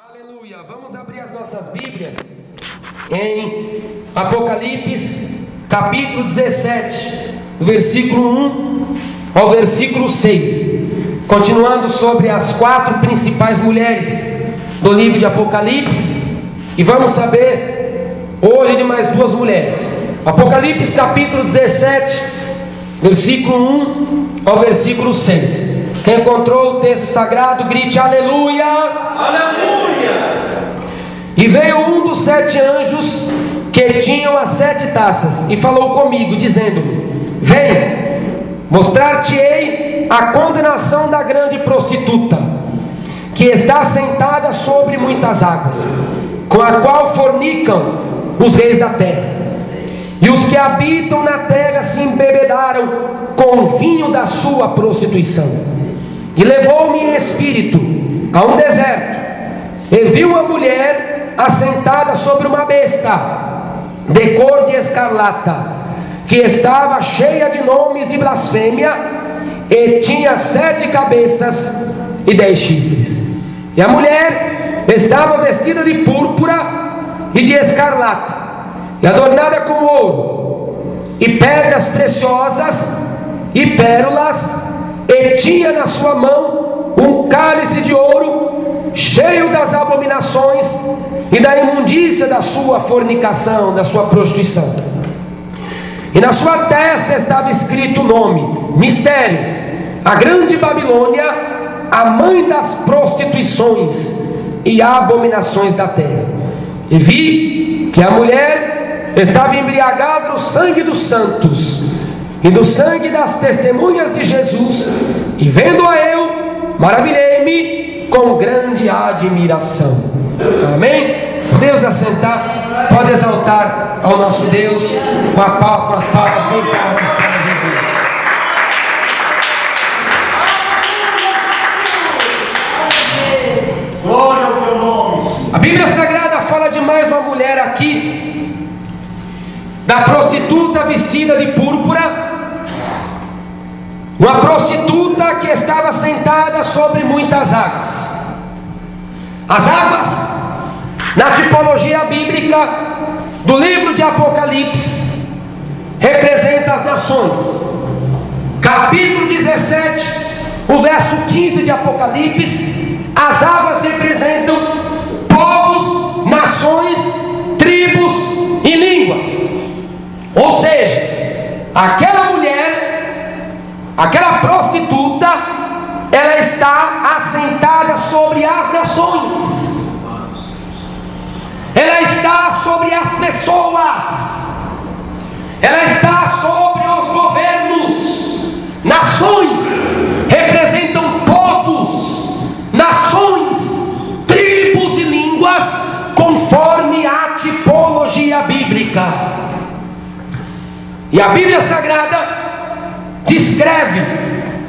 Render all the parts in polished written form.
Aleluia! Vamos abrir as nossas Bíblias em Apocalipse, capítulo 17, versículo 1 ao versículo 6. Continuando sobre as 4 principais mulheres do livro de Apocalipse, e vamos saber hoje de mais 2 mulheres. Apocalipse, capítulo 17, versículo 1 ao versículo 6. Quem encontrou o texto sagrado, grite aleluia! Aleluia! E veio um dos 7 anjos que tinham as 7 taças e falou comigo, dizendo-me: vem, mostrar-te-ei a condenação da grande prostituta, que está sentada sobre muitas águas, com a qual fornicam os reis da terra. E os que habitam na terra se embebedaram com o vinho da sua prostituição. E levou-me em espírito a um deserto, e vi uma mulher assentada sobre uma besta de cor de escarlata, que estava cheia de nomes de blasfêmia, e tinha 7 cabeças e 10 chifres. E a mulher estava vestida de púrpura e de escarlata, e adornada com ouro e pedras preciosas e pérolas, e tinha na sua mão um cálice de ouro cheio das abominações e da imundícia da sua fornicação, da sua prostituição. E na sua testa estava escrito o nome: Mistério, a grande Babilônia, a mãe das prostituições e abominações da terra. E vi que a mulher estava embriagada no sangue dos santos e do sangue das testemunhas de Jesus, e vendo-a eu, maravilhei-me com grande admiração. Amém? Podemos assentar, pode exaltar ao nosso Deus com as palmas bem fortes para Jesus. Glória ao teu nome, Senhor. A Bíblia Sagrada fala de mais uma mulher aqui, da prostituta vestida de púrpura, uma prostituta que estava sentada sobre muitas águas. As águas, na tipologia bíblica do livro de Apocalipse, representa as nações. Capítulo 17, o verso 15 de Apocalipse, as águas representam povos, nações, tribos e línguas. Ou seja, aquela mulher, aquela prostituta, ela está assentada sobre as nações, ela está sobre as pessoas, ela está sobre os governos. Nações representam povos, nações, tribos e línguas, conforme a tipologia bíblica. E a Bíblia Sagrada descreve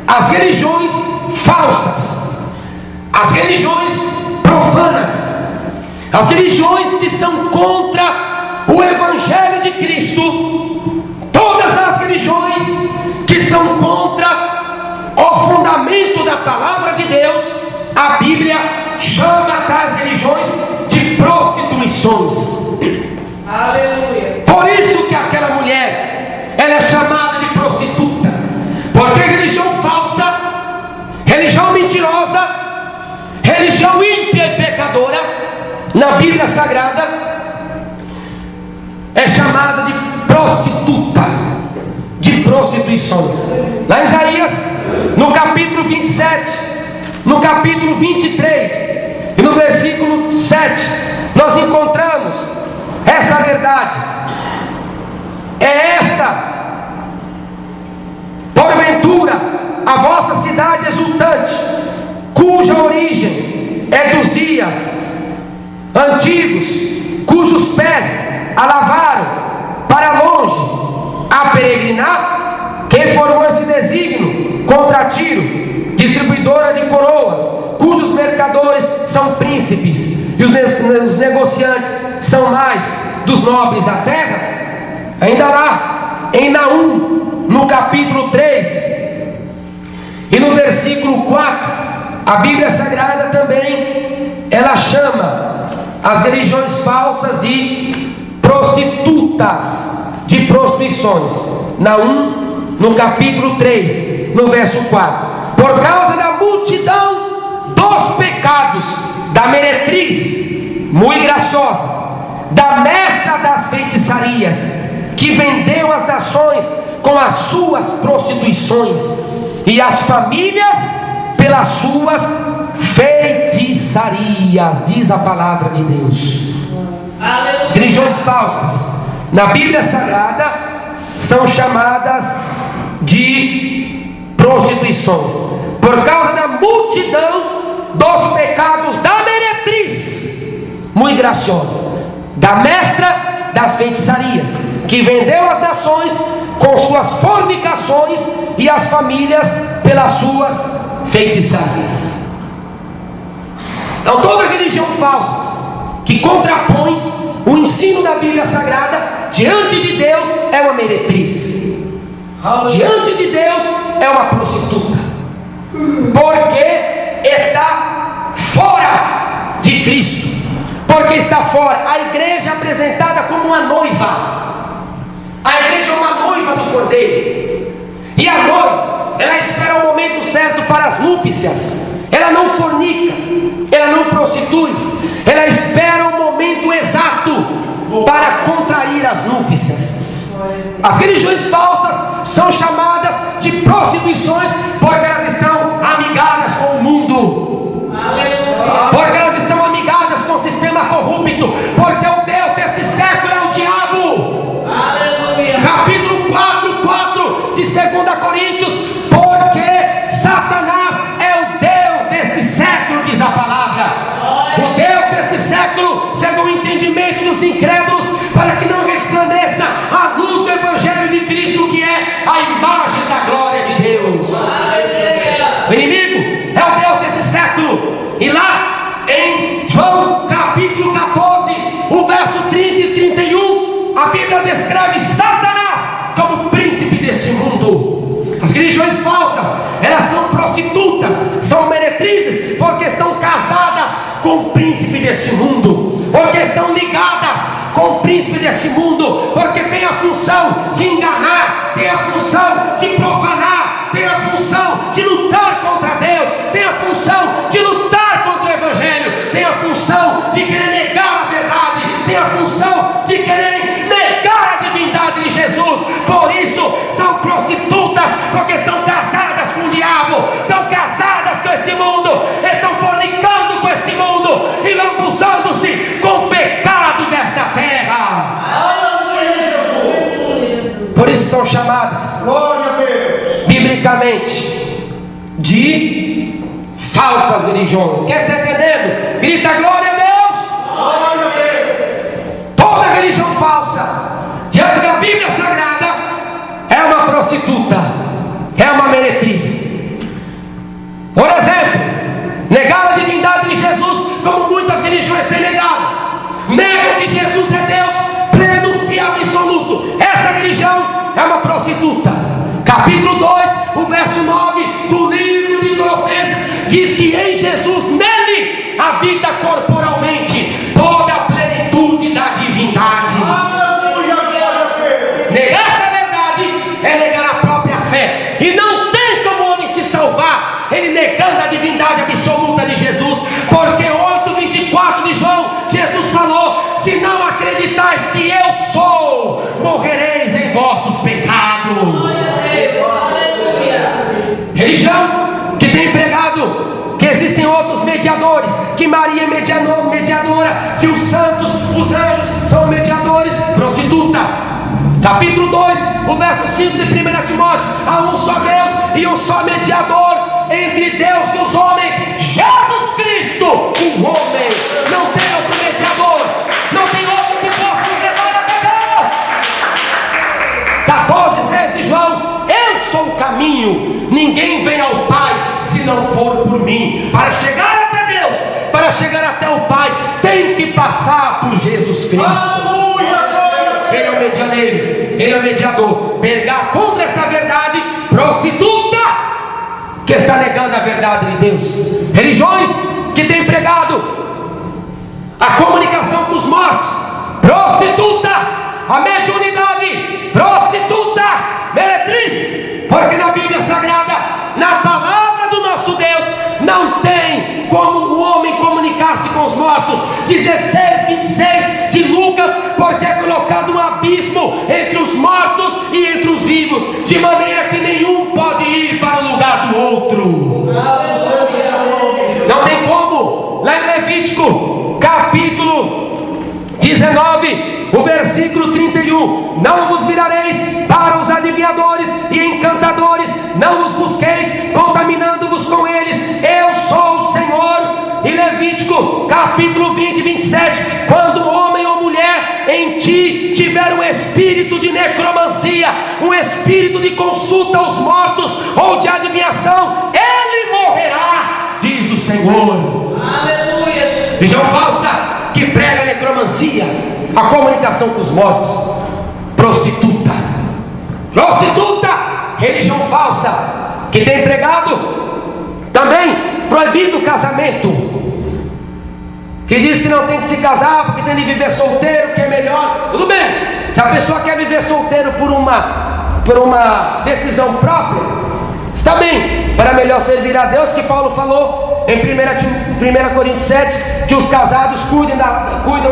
as religiões falsas, as religiões profanas, as religiões que são contra o Evangelho de Cristo, todas as religiões que são contra o fundamento da palavra de Deus. A Bíblia chama tais religiões de prostituições. Aleluia. Por isso que aquela mulher, ela é chamada de prostituta, porque religião falsa, religião mentirosa, religião ímpia e pecadora, na Bíblia Sagrada é chamada de prostituta, de prostituições. Lá em Isaías, no capítulo 27, no capítulo 23 e no versículo 7, nós encontramos essa verdade. É esta, porventura, a vossa cidade exultante, cuja origem é dos dias antigos, cujos pés a lavaram para longe a peregrinar? Quem formou esse desígnio contra Tiro, distribuidora de coroas, cujos mercadores são príncipes e os negociantes são mais dos nobres da terra? Ainda lá em Naum, no capítulo 3 e no versículo 4, a Bíblia Sagrada também ela chama as religiões falsas de prostitutas, de prostituições. Naum, no capítulo 3, no verso 4. Por causa da multidão dos pecados, da meretriz, muito graciosa, da mestra das feitiçarias, que vendeu as nações com as suas prostituições, e as famílias pelas suas feitiçarias, diz a palavra de Deus. As religiões falsas na Bíblia Sagrada são chamadas de prostituições, por causa da multidão dos pecados da meretriz, muito graciosa, da mestra das feitiçarias, que vendeu as nações com suas fornicações, e as famílias pelas suas feitiçarias. Então toda religião falsa que contrapõe o ensino da Bíblia Sagrada, diante de Deus é uma meretriz, diante de Deus é uma prostituta, porque está fora de Cristo, porque está fora. A igreja é apresentada como uma noiva. A igreja é uma noiva do Cordeiro, e a noiva, ela espera o momento certo para as núpcias. Ela não fornica, ela não prostitui, ela espera o momento exato para contrair as núpcias. As religiões falsas são chamadas de prostituições porque elas estão amigadas com o mundo, porque elas estão amigadas com o sistema corrupto, porque o Deus desse século é o diabo. Capítulo 4 de 2 Coríntios, porque Satanás é o Deus deste século, diz a palavra. O Deus desse século cegou o entendimento dos incrédulos, para que não resplandeça a luz do Evangelho de Cristo, que é a imagem da glória de Deus. O inimigo é o Deus desse século. E lá em João capítulo 14, o verso 30 e 31, a Bíblia descreve Satanás como príncipe desse mundo. As religiões falsas, elas são prostitutas, são meretrizes, porque estão casadas com o príncipe deste mundo, porque estão ligadas com o príncipe deste mundo, porque tem a função de enganar, tem a função de profanar, tem a função de lutar contra Deus, tem a função de lutar contra o Evangelho, tem a função de querer negar a verdade, tem a função de querer negar a divindade de Jesus. Por isso são prostitutas, porque estão casadas com o diabo, estão casadas com este mundo, estão fornicando com este mundo e lambuzando-se com o pecado desta terra. Por isso são chamadas, Glória a Deus, biblicamente, de falsas religiões. Quer estar entendendo? Grita glória a Deus. glória a Deus. Toda religião falsa, diante da Bíblia Sagrada, é uma prostituta, é uma meretriz. Por exemplo, negar a divindade de Jesus, como muitas religiões têm negado. Negam que Jesus é Deus pleno e absoluto. Essa religião é uma prostituta. Capítulo 2, o verso 9 do livro de Colossenses diz que em Jesus, nele, habita corporalmente toda a plenitude da divindade. Aleluia, glória a Deus. Negar essa verdade é negar a própria fé, e não tem como o homem se salvar ele negando a divindade absoluta de Jesus, porque 8:24 de João, Jesus falou: se não acreditais que eu sou, morrereis em vossos pecados. Religião que tem pregado que existem outros mediadores, que Maria é mediadora, que os santos, os anjos são mediadores. Prostituta. Capítulo 2, o verso 5 de 1 Timóteo: há um só Deus e um só mediador entre Deus e os homens, Jesus Cristo, o homem. Não tem outro mediador, não tem outro que possa nos levar até Deus. 14:6 de João: eu sou o caminho, ninguém vem ao Pai se não for por mim. Para chegar até Deus, para chegar até o Pai, tem que passar por Jesus Cristo. Aleluia, glória a Deus. Ele é o medianeiro, ele é o mediador. Pregar contra esta verdade, prostituta, que está negando a verdade de Deus. Religiões que têm pregado a comunicação com os mortos, prostituta, a mediunidade, prostituta, meretriz, porque na Bíblia Sagrada, na palavra do nosso Deus, não tem como o homem comunicar-se com os mortos. 16:26 de Lucas, porque é colocado um abismo entre os mortos e entre os vivos, de maneira que nenhum pode ir para o lugar do outro. Não tem como. Lá em Levítico, capítulo 19, o versículo 31: não vos virareis para os adivinhadores e encantadores, não os busqueis, contaminando-vos com eles, eu sou o Senhor. E Levítico, capítulo 20, 27: quando homem ou mulher em ti tiver um espírito de necromancia, um espírito de consulta aos mortos ou de adivinhação, ele morrerá, diz o Senhor. Aleluia. Religião falsa que prega a necromancia, a comunicação com os mortos, prostituta, religião falsa que tem pregado também proibido o casamento, que diz que não tem que se casar porque tem de viver solteiro, que é melhor. Tudo bem, se a pessoa quer viver solteiro por uma decisão própria, está bem, para melhor servir a Deus, que Paulo falou em 1 Coríntios 7, que os casados cuidam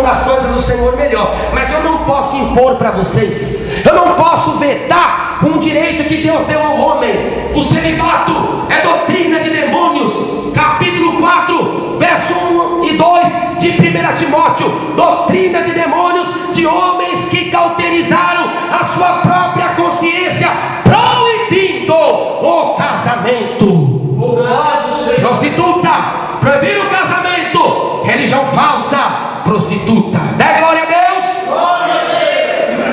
das coisas do Senhor melhor. Mas eu não posso impor para vocês, eu não posso vetar um direito que Deus deu ao homem. O celibato é doutrina de demônios. Capítulo 4, verso 1 e 2 de 1 Timóteo: doutrina de demônios, de homens que cauterizaram a sua própria consciência, proibindo o casamento. Prostituta, proibir o casamento. Religião falsa, prostituta. Dê glória a Deus.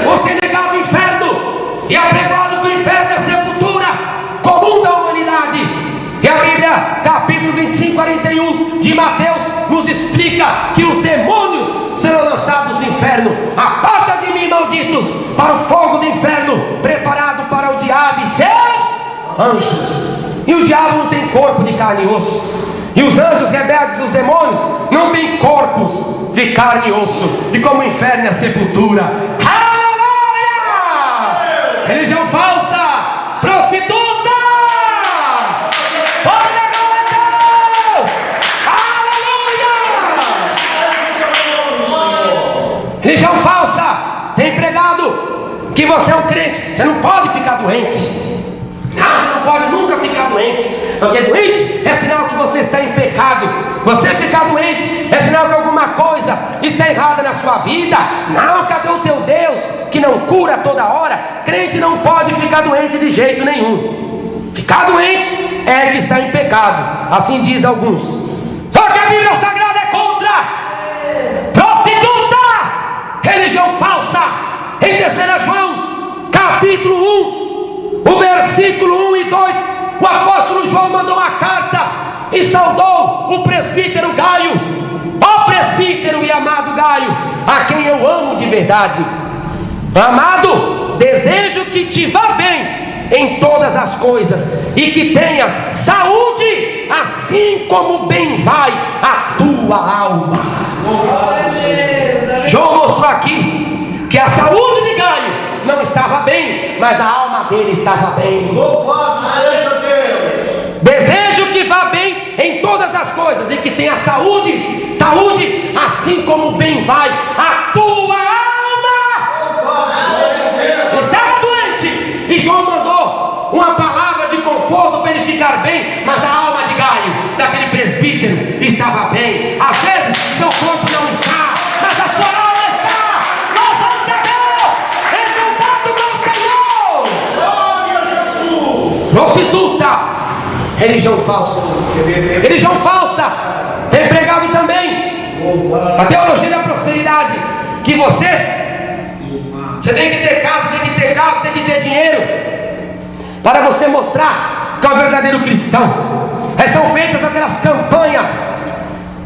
Você é negado o inferno e apregoado que o inferno é sepultura comum da humanidade. E a Bíblia, capítulo 25, 41 de Mateus, nos explica que os demônios serão lançados no inferno. Aparta de mim, malditos, para o fogo do inferno, preparado para o diabo e seus anjos. E o diabo não tem corpo de carne e osso, e os anjos rebeldes, os demônios, não têm corpos de carne e osso. E como o inferno é a sepultura. Aleluia! Religião falsa, prostituta. Glória a Deus! Aleluia! Religião falsa tem pregado que você é um crente, você não pode ficar doente. Não, você não pode nunca ficar doente, porque doente é sinal que você está em pecado. Você ficar doente é sinal que alguma coisa está errada na sua vida. Não, cadê o teu Deus que não cura toda hora? Crente não pode ficar doente de jeito nenhum. Ficar doente é que está em pecado, assim diz alguns. Só que a Bíblia Sagrada é contra prostituta, religião falsa. Em 3 João, capítulo 1, o versículo 1 e 2, o apóstolo João mandou uma carta e saudou o presbítero Gaio, ó presbítero e amado Gaio, a quem eu amo de verdade. Amado, desejo que te vá bem em todas as coisas e que tenhas saúde, assim como bem vai a tua alma. João mostrou aqui que a saúde de Gaio não estava bem, mas a alma dele estava bem. Louvado seja Deus. Desejo que vá bem em todas as coisas e que tenha saúde, assim como bem vai a tua alma. Estava doente e João mandou uma palavra de conforto para ele ficar bem, mas a alma de Gaio, daquele presbítero, estava bem. Às vezes seu corpo não está, mas a sua alma prostituta, religião falsa. Religião falsa tem pregado também a teologia da prosperidade, que você tem que ter casa, tem que ter carro, tem que ter dinheiro, para você mostrar que é um verdadeiro cristão. Aí são feitas aquelas campanhas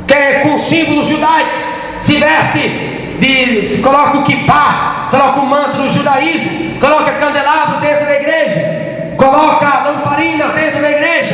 que é com símbolos judaicos, se veste coloca o kippah, coloca o manto do judaísmo, coloca candelabro dentro da igreja, coloca lamparinas dentro da igreja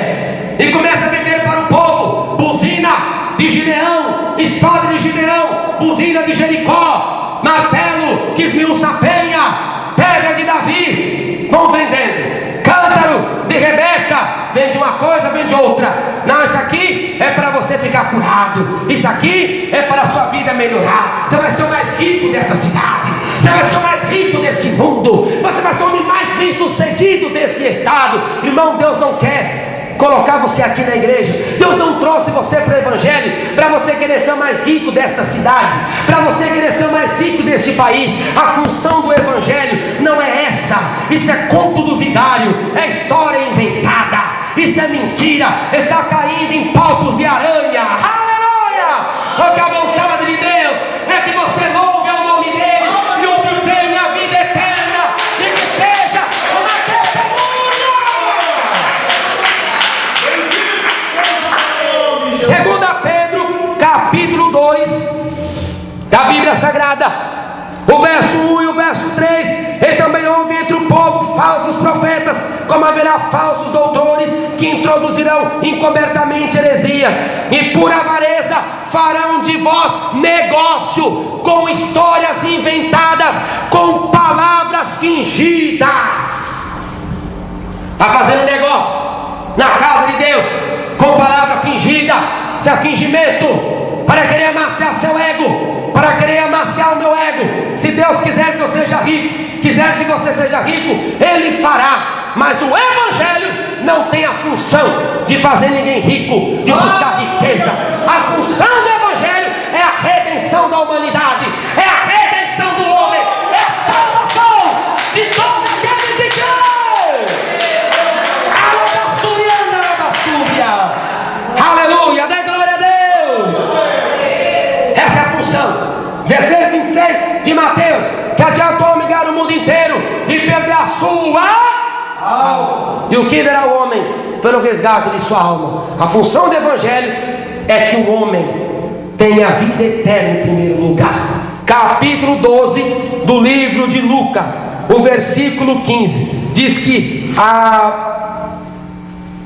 e começa a vender para o povo buzina de Gideão, espada de Gideão, esquina de Jericó, martelo que esmiuça a penha, pedra de Davi, vão vendendo. Cântaro de Rebeca, vende uma coisa, vende outra. Não, isso aqui é para você ficar curado, isso aqui é para a sua vida melhorar. Você vai ser o mais rico dessa cidade, você vai ser o mais rico desse mundo, você vai ser o homem mais bem sucedido desse estado. Irmão, Deus não quer colocar você aqui na igreja. Deus não trouxe você para o evangelho para você querer ser o mais rico desta cidade, para você querer ser o mais rico deste país. A função do evangelho não é essa. Isso é conto do vigário, é história inventada, isso é mentira, está caindo em palpos de aranha. Aleluia! Porque a vontade de Deus é que você louve ao nome dele e obtenha a vida eterna, e que seja uma testemunha. Segunda Pedro, capítulo 2 da Bíblia Sagrada, o verso 1 e o verso 3. E também houve entre o povo falsos profetas, como haverá falsos doutores, que introduzirão encobertamente heresias, e por avareza farão de vós negócio com histórias inventadas, com palavras fingidas. Está fazendo negócio na casa de Deus com palavra fingida. Isso é fingimento para querer amaciar seu ego, para querer amaciar o meu ego. Se Deus quiser que eu seja rico, quiser que você seja rico, Ele fará. Mas o evangelho não tem a função de fazer ninguém rico, de buscar riqueza. A função do evangelho é a redenção da humanidade, é a redenção do homem, é a salvação de todo aquele que crê. Aleluia, dê glória a Deus. Essa é a função. 16, 26 de Mateus. Que adianta o homem ganhar o mundo inteiro e perder a sua alma? E o que dará o homem pelo resgate de sua alma? A função do evangelho é que o homem tenha a vida eterna em primeiro lugar. Capítulo 12 do livro de Lucas, o versículo 15, diz que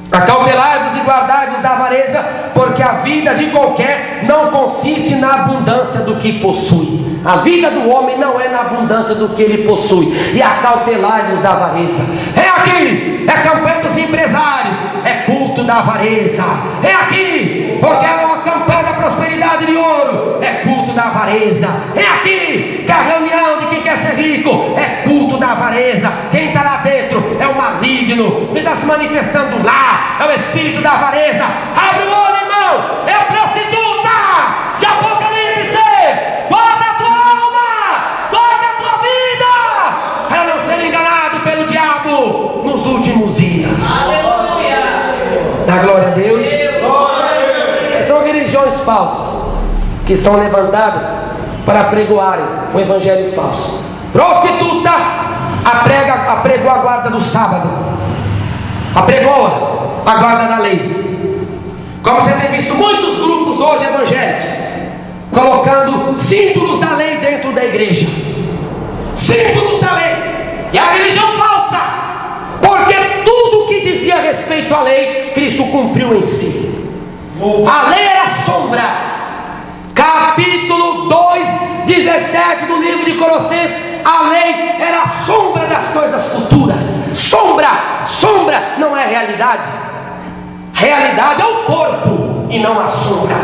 acautelai-vos e guardai-vos da avareza, porque a vida de qualquer não consiste na abundância do que possui. A vida do homem não é na abundância do que ele possui. E acautelai-vos da avareza. É aqui, é campanha dos empresários, é culto da avareza. É aqui, porque é uma campanha da prosperidade de ouro, é culto da avareza. É aqui, que a reunião de quem quer ser rico é culto da avareza. Quem está lá dentro é o maligno que está se manifestando lá, é o espírito da avareza. Abre o olho, irmão, é a prostituta de Apocalipse. Guarda a tua alma, guarda a tua vida, para não ser enganado pelo diabo nos últimos dias. Aleluia. Dá glória a Deus. São religiões falsas que são levantadas para apregoarem o evangelho falso. Prostituta apregou a guarda do sábado, apregou a guarda da lei. Como você tem visto muitos grupos hoje evangélicos colocando símbolos da lei dentro da igreja, símbolos da lei, e a religião falsa, porque tudo que dizia respeito à lei, Cristo cumpriu em si. A lei era sombra. Capítulo 2, 17 do livro de Colossenses. A lei era a sombra das coisas futuras. Sombra não é realidade. Realidade é o corpo e não a sombra.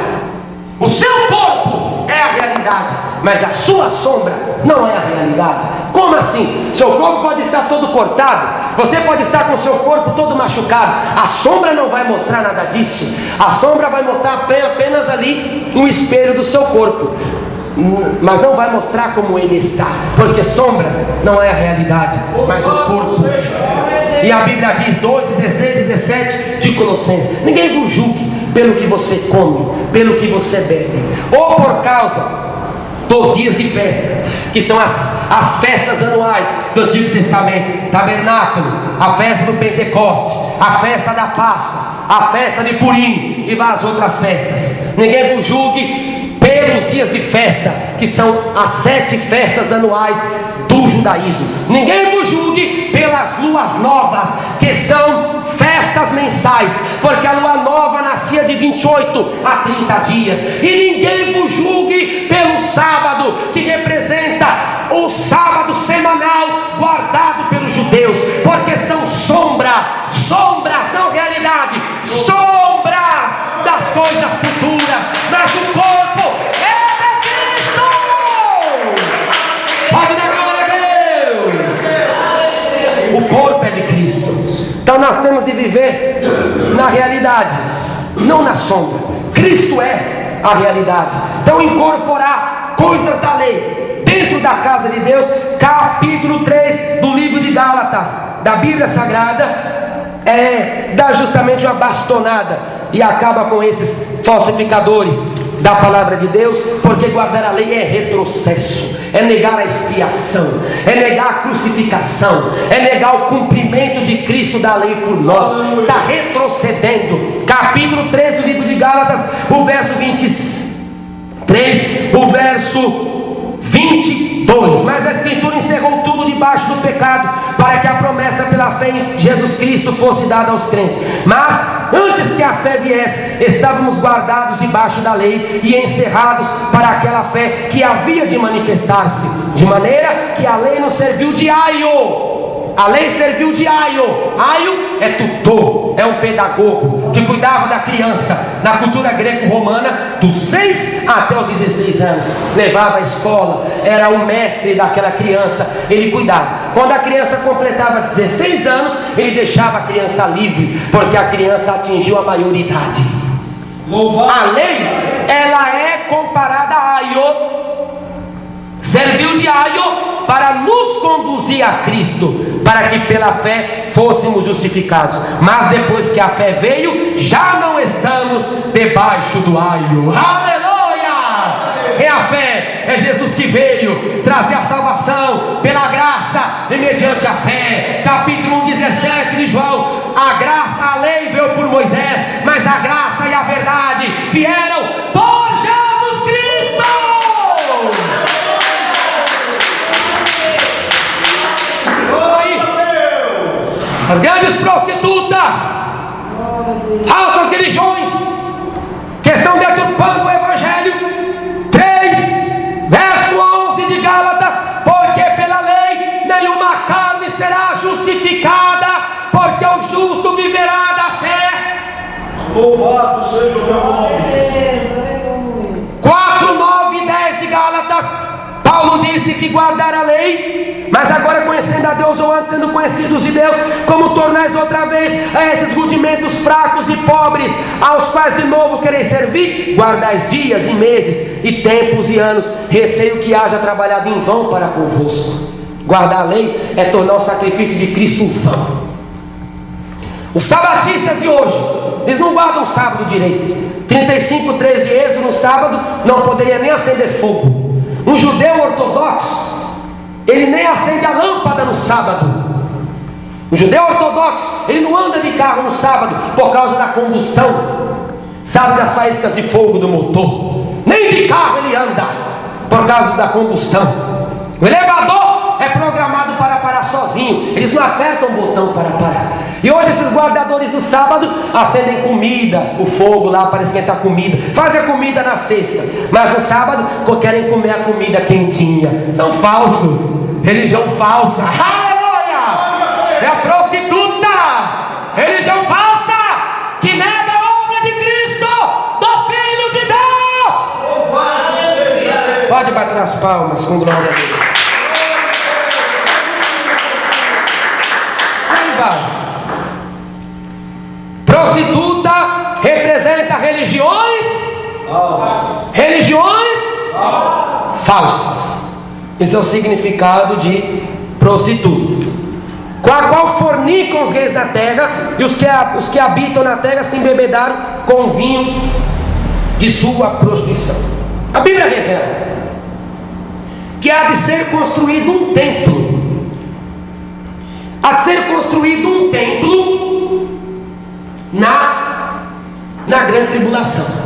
O seu corpo é a realidade, mas a sua sombra não é a realidade. Como assim? Seu corpo pode estar todo cortado, você pode estar com o seu corpo todo machucado, a sombra não vai mostrar nada disso. A sombra vai mostrar apenas ali um espelho do seu corpo, mas não vai mostrar como ele está, porque sombra não é a realidade, mas o corpo. E a Bíblia diz, 2, 16, 17 de Colossenses: ninguém vos julgue pelo que você come, pelo que você bebe, ou por causa dos dias de festa, que são as festas anuais do Antigo Testamento, tabernáculo, a festa do Pentecoste, a festa da Páscoa, a festa de Purim e várias outras festas. Ninguém vos julgue pelos dias de festa, que são as 7 festas anuais do judaísmo. Ninguém vos julgue pelas luas novas, que são festas mensais, porque a lua nova nascia acontecia de 28 a 30 dias. E ninguém vos julgue pelo sábado, que representa o sábado semanal guardado pelos judeus, porque são sombras, não realidade, sombras das coisas futuras, mas o corpo é de Cristo. Pode dar glória a Deus. O corpo é de Cristo. Então nós temos de viver na realidade, não na sombra. Cristo é a realidade. Então incorporar coisas da lei dentro da casa de Deus. Capítulo 3 do livro de Gálatas, da Bíblia Sagrada, dá justamente uma bastonada e acaba com esses falsificadores da palavra de Deus, porque guardar a lei é retrocesso, é negar a expiação, é negar a crucificação, é negar o cumprimento de Cristo da lei por nós. Está retrocedendo. Capítulo 3 do livro de Gálatas, o verso 23, o verso 22. Mas a Escritura encerrou tudo debaixo do pecado, para que a promessa pela fé em Jesus Cristo fosse dada aos crentes. Mas antes que a fé viesse, estávamos guardados debaixo da lei e encerrados para aquela fé que havia de manifestar-se, de maneira que a lei nos serviu de aio. A lei serviu de aio. Aio é tutor, é um pedagogo que cuidava da criança. Na cultura greco-romana, dos 6 até os 16 anos, levava à escola, era o mestre daquela criança, ele cuidava. Quando a criança completava 16 anos, ele deixava a criança livre, porque a criança atingiu a maioridade. A lei, ela é comparada a aio. Serviu de aio para nos conduzir a Cristo, para que pela fé fôssemos justificados. Mas depois que a fé veio, já não estamos debaixo do aio. Aleluia! É a fé, é Jesus que veio trazer a salvação pela graça e mediante a fé. Capítulo 17 de João. A graça, a lei veio por Moisés, mas a graça e a verdade vieram por Jesus Cristo. As grandes prostitutas, falsas religiões, que estão deturpando o Evangelho. 3, verso 11 de Gálatas: porque pela lei nenhuma carne será justificada, porque o justo viverá da fé. Louvado seja o teu nome. 4, 9 e 10 de Gálatas, Paulo disse que guardar a lei, mas agora conhecendo a Deus, ou antes sendo conhecidos de Deus, como tornais outra vez a esses rudimentos fracos e pobres, aos quais de novo quereis servir, guardais dias e meses e tempos e anos, receio que haja trabalhado em vão para convosco. Guardar a lei é tornar o sacrifício de Cristo vão. Os sabatistas de hoje, eles não guardam o sábado direito. 35:3 de Êxodo, no sábado não poderia nem acender fogo. Um judeu ortodoxo, ele nem acende a lâmpada no sábado. O judeu ortodoxo, ele não anda de carro no sábado por causa da combustão, sabe, das faíscas de fogo do motor. Nem de carro ele anda por causa da combustão. O elevador é programado para parar sozinho, eles não apertam o botão para parar. E hoje esses guardadores do sábado acendem comida, o fogo lá para esquentar comida, fazem a comida na sexta, mas no sábado querem comer a comida quentinha. São falsos, religião falsa. Aleluia! É a prostituta, religião falsa, que nega a obra de Cristo, do Filho de Deus. Pode bater as palmas com glória a Deus. Aí vai. Prostituta representa religiões falsas. Esse é o significado de prostituta, com a qual fornicam os reis da terra, e os que habitam na terra se embebedaram com o vinho de sua prostituição. A Bíblia revela que há de ser construído um templo. Há de ser construído um templo na grande tribulação.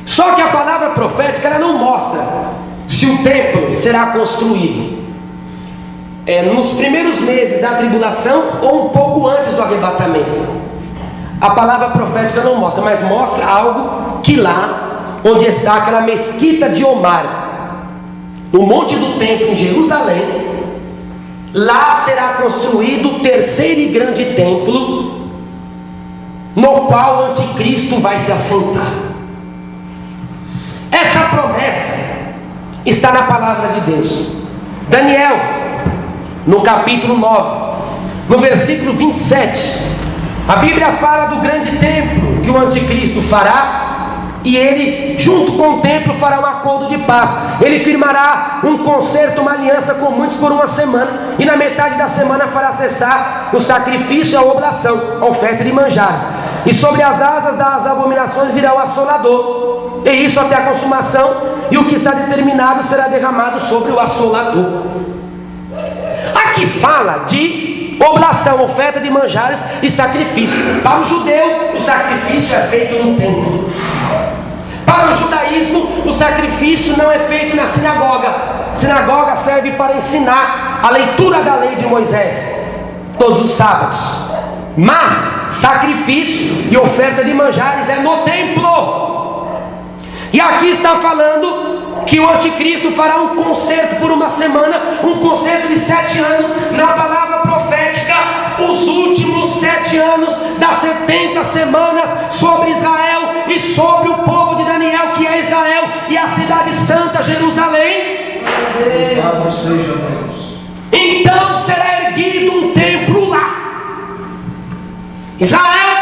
Só que a palavra profética, ela não mostra se o templo será construído nos primeiros meses da tribulação ou um pouco antes do arrebatamento. a palavra profética não mostra, mas mostra algo que lá onde está aquela mesquita de Omar, no monte do templo em Jerusalém, lá será construído o terceiro e grande templo, no qual o anticristo vai se assentar. Essa promessa está na palavra de Deus. Daniel, no capítulo 9, no versículo 27, a Bíblia fala do grande templo que o anticristo fará, e ele, junto com o templo, fará um acordo de paz. Ele firmará um concerto, uma aliança com muitos por uma semana, e na metade da semana fará cessar o sacrifício, a oblação, a oferta de manjares. E sobre as asas das abominações virá o assolador, e isso até a consumação, e o que está determinado será derramado sobre o assolador. Aqui fala de oblação, oferta de manjares e sacrifício. Para o judeu, o sacrifício é feito no templo. Para o judaísmo, o sacrifício não é feito na sinagoga. A sinagoga serve para ensinar a leitura da lei de Moisés, todos os sábados. Mas sacrifício e oferta de manjares é no templo. E aqui está falando que o anticristo fará um concerto por uma semana, um concerto de 7 anos, na palavra profética, os últimos 7 anos das 70 semanas sobre Israel e sobre o povo de Daniel, que é Israel, e a cidade santa Jerusalém. Louvado seja Deus. Então será erguido um templo lá. Israel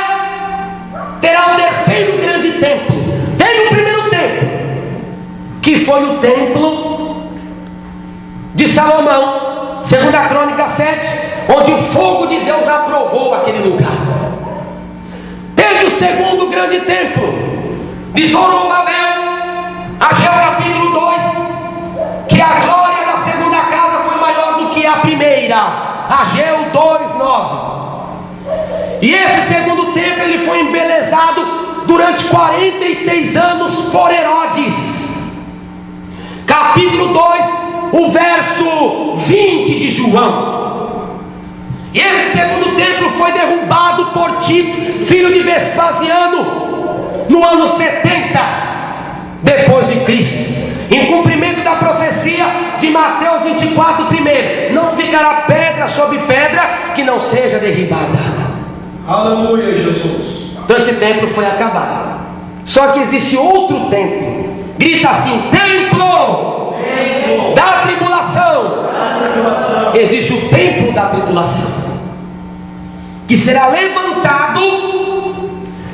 terá o terceiro grande templo. Teve o primeiro templo, que foi o templo de Salomão, 2 Crônica 7, onde o fogo de Deus aprovou aquele lugar. Teve o segundo grande templo de Zorobabel, Ageu capítulo 2, que a glória da segunda casa foi maior do que a primeira, Ageu 2:9. E esse segundo templo ele foi embelezado durante 46 anos por Herodes. Capítulo 2, o verso 20 de João. E esse segundo templo foi derrubado por Tito, filho de Vespasiano, no ano 70 depois de Cristo, em cumprimento da profecia de Mateus 24, primeiro: não ficará pedra sobre pedra que não seja derribada. Aleluia, Jesus. Então esse templo foi acabado. Só que existe outro templo. Grita assim: templo da tribulação. Existe o templo da tribulação, que será levantado.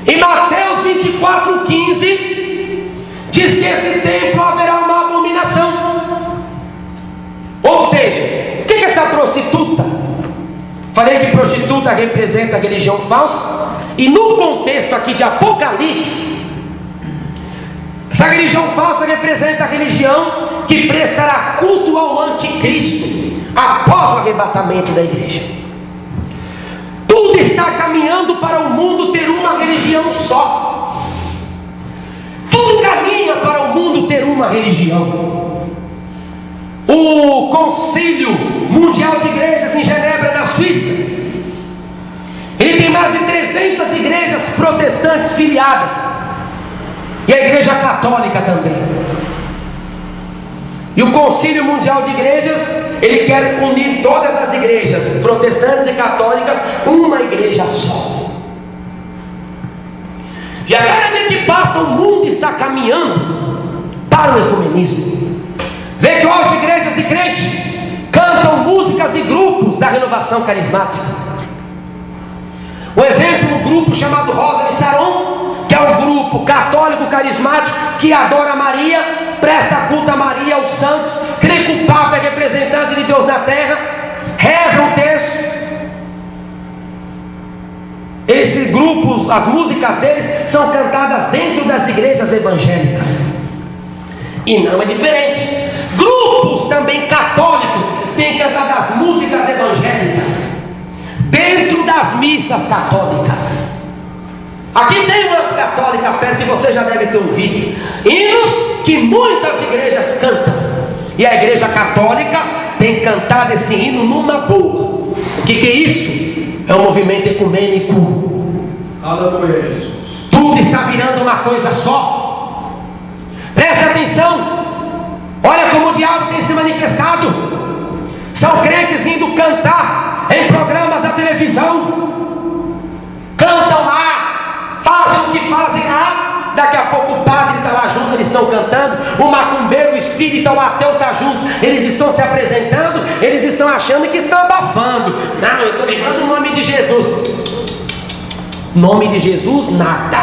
Em Mateus 24:15 diz que esse templo haverá uma abominação. Ou seja, o que é essa prostituta? Falei que prostituta representa a religião falsa, e no contexto aqui de Apocalipse, essa religião falsa representa a religião que prestará culto ao anticristo após o arrebatamento da igreja. Tudo está caminhando para o mundo ter uma religião só. Tudo caminha para o mundo ter uma religião. O Concílio Mundial de Igrejas em Genebra, na Suíça, ele tem mais de 300 igrejas protestantes filiadas, e a igreja católica também. E o Concílio Mundial de Igrejas, ele quer unir todas as igrejas protestantes e católicas uma igreja só. E a cada dia que passa, o mundo está caminhando para o ecumenismo. Vê que hoje igrejas e crentes cantam músicas e grupos da renovação carismática. Um exemplo, um grupo chamado Rosa de Saron, que é um grupo católico carismático que adora Maria, presta culto a Maria, aos santos, crê que o Papa é representante de Deus na terra, reza um terço. Esses grupos, as músicas deles são cantadas dentro das igrejas evangélicas. E não é diferente. Grupos também católicos têm cantado as músicas evangélicas dentro das missas católicas. Aqui tem uma católica perto e você já deve ter ouvido hinos que muitas igrejas cantam, e a igreja católica tem cantado esse hino numa boa. O que é isso? É um movimento ecumênico. Aleluia, Jesus. Tudo está virando uma coisa só. Preste atenção. Olha como o diabo tem se manifestado. São crentes indo cantar em programas da televisão. Cantam lá, fazem o que fazem lá. Daqui a pouco o padre está lá junto, eles estão cantando. O macumbeiro, o espírita, o ateu está junto. Eles estão se apresentando. Eles estão achando que estão abafando. Não, eu estou levando o nome de Jesus. Nome de Jesus, nada.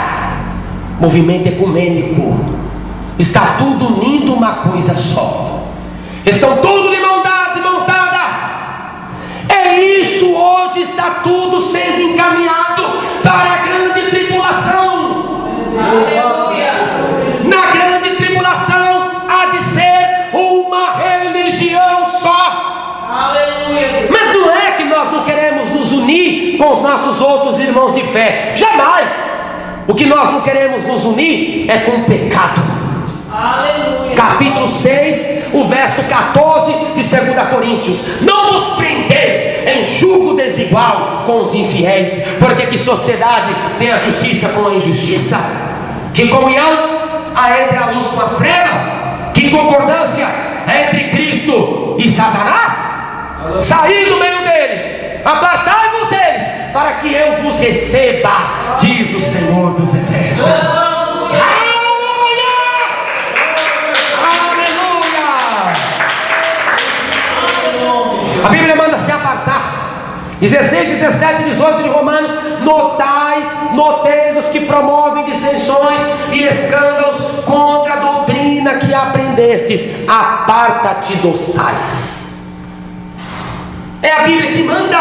Movimento ecumênico. Está tudo unindo uma coisa só. Estão tudo de mãos dadas. É isso, hoje está tudo sendo encaminhado para a grande tribulação. Aleluia. Na grande tribulação há de ser uma religião só. Aleluia. Mas não é que nós não queremos nos unir com os nossos outros irmãos de fé. Jamais. O que nós não queremos nos unir é com o pecado. Aleluia. Capítulo 6, o verso 14 de 2 Coríntios: não vos prendeis em julgo desigual com os infiéis, porque que sociedade tem a justiça com a injustiça? Que comunhão há entre a luz com as trevas? Que concordância entre Cristo e Satanás? Saí do meio deles, apartai-vos deles, para que eu vos receba, diz o Senhor dos Exércitos. A Bíblia manda se apartar. 16, 17 e 18 de Romanos: noteis os que promovem dissensões e escândalos contra a doutrina que aprendestes. Aparta-te dos tais. É a Bíblia que manda.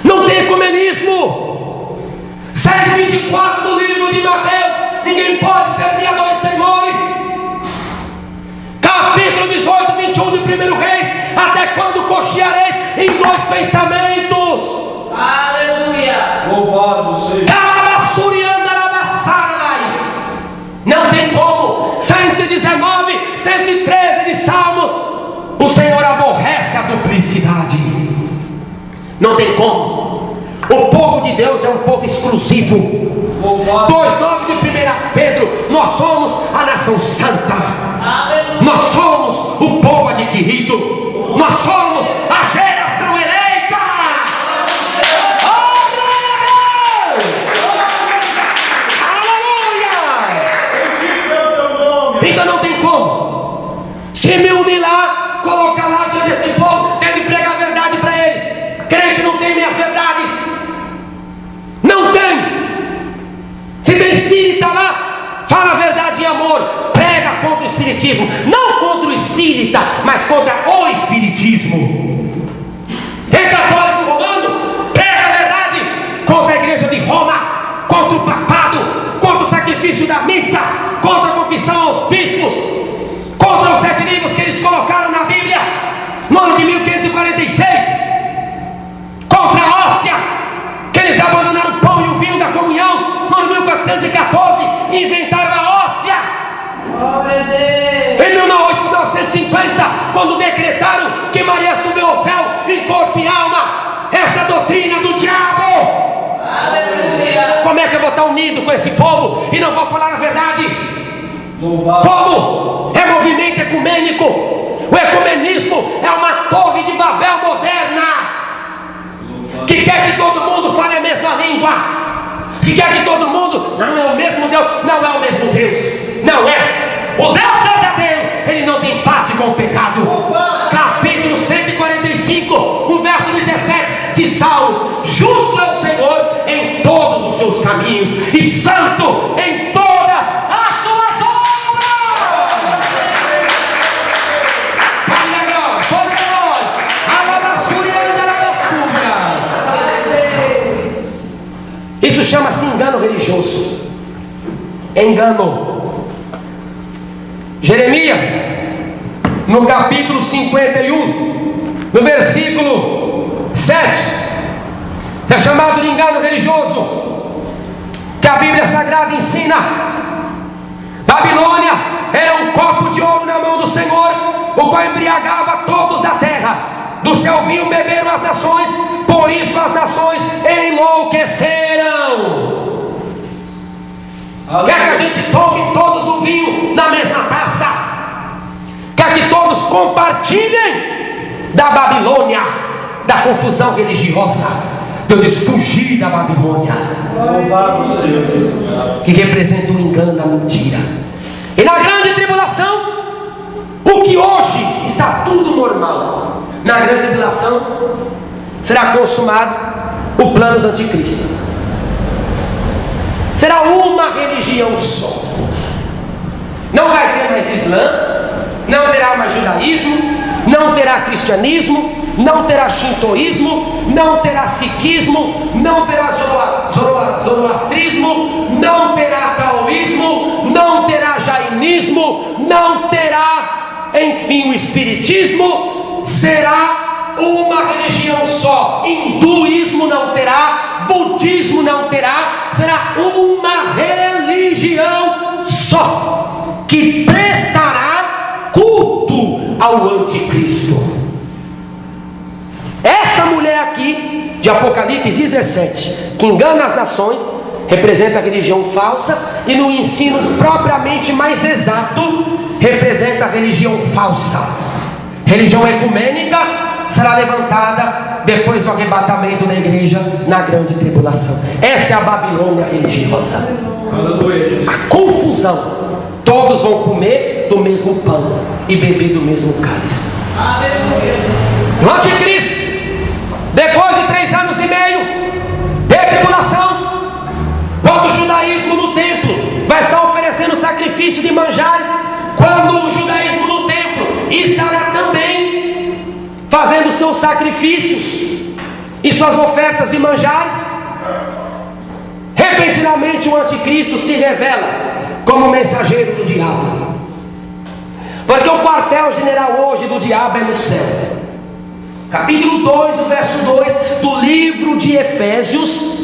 Não tem ecumenismo. 6:24 do livro de Mateus: ninguém pode servir a dois senhores. Capítulo 18, 21 de 1 Reis: até quando cocheareis em dois pensamentos? Aleluia. Louvado seja. Não tem como. 119, 113 de Salmos: o Senhor aborrece a duplicidade. Não tem como. O povo de Deus é um povo exclusivo. 2:9 de 1 Pedro: nós somos a nação santa. Aleluia. Nós somos o povo adquirido. Nós somos a geração eleita. Oh, glória a Deus! Aleluia! Então não tem como. Se me unir lá, colocar lá diante desse povo, tem que pregar a verdade para eles. Crente não tem minhas verdades. Não tem. Se tem espírita lá, fala a verdade em amor. Prega contra o espiritismo. Não contra o espírita, mas contra o espiritismo. Tem católico romano, prega a verdade contra a igreja de Roma, contra o papado, contra o sacrifício da missa, contra a confissão aos bispos, contra os 7 livros que eles colocaram na Bíblia no ano de 1546, contra a hóstia, que eles abandonaram o pão e o vinho da comunhão no ano 1414 e inventaram a hóstia. Em 1950, quando decretaram que Maria subiu ao céu em corpo e alma, essa doutrina do diabo. Aleluia. Como é que eu vou estar unido com esse povo e não vou falar a verdade? Louvado. Como? É movimento ecumênico. O ecumenismo é uma torre de Babel moderna, que quer que todo mundo fale a mesma língua, que quer que todo mundo, não é o mesmo Deus, não é o mesmo Deus, não é. O Deus verdadeiro, ele não tem parte com o pecado. Capítulo 145, o verso 17 de Salmos: justo é o Senhor em todos os seus caminhos e santo em todas as suas obras. Pai da glória, pois da glória, alabaçurianda, alabaçúria. Isso chama-se engano religioso. Engano. Jeremias, no capítulo 51, no versículo 7, é chamado de engano religioso, que a Bíblia Sagrada ensina. Babilônia era um copo de ouro na mão do Senhor, o qual embriagava todos da terra. Do seu vinho beberam as nações, por isso as nações enlouqueceram. compartilhem da Babilônia, da confusão religiosa. Deus diz: fugir da Babilônia, Louvado seja Jesus. que representa o engano, a mentira. E na grande tribulação, o que hoje está tudo normal, na grande tribulação será consumado o plano do anticristo. Será uma religião só. Não vai ter mais Islã, não terá mais judaísmo, não terá cristianismo, não terá shintoísmo, não terá sikhismo, não terá zoroastrismo, não terá taoísmo, não terá jainismo, não terá, enfim, o espiritismo. Será uma religião só. Hinduísmo não terá, budismo não terá, será uma religião só, que prestará culto ao anticristo. Essa mulher aqui de Apocalipse 17, que engana as nações, representa a religião falsa, e no ensino propriamente mais exato, representa a religião falsa. Religião ecumênica será levantada depois do arrebatamento da igreja na grande tribulação. Essa é a Babilônia religiosa. Aleluia, Jesus. A confusão. Todos vão comer do mesmo pão e beber do mesmo cálice. Aleluia. O anticristo, depois de 3 anos e meio de tribulação, quando o judaísmo no templo vai estar oferecendo sacrifício de manjares, quando o judaísmo no templo estará também fazendo seus sacrifícios e suas ofertas de manjares, repentinamente o anticristo se revela como mensageiro do diabo. Porque o quartel-general hoje do diabo é no céu. Capítulo 2, verso 2 do livro de Efésios,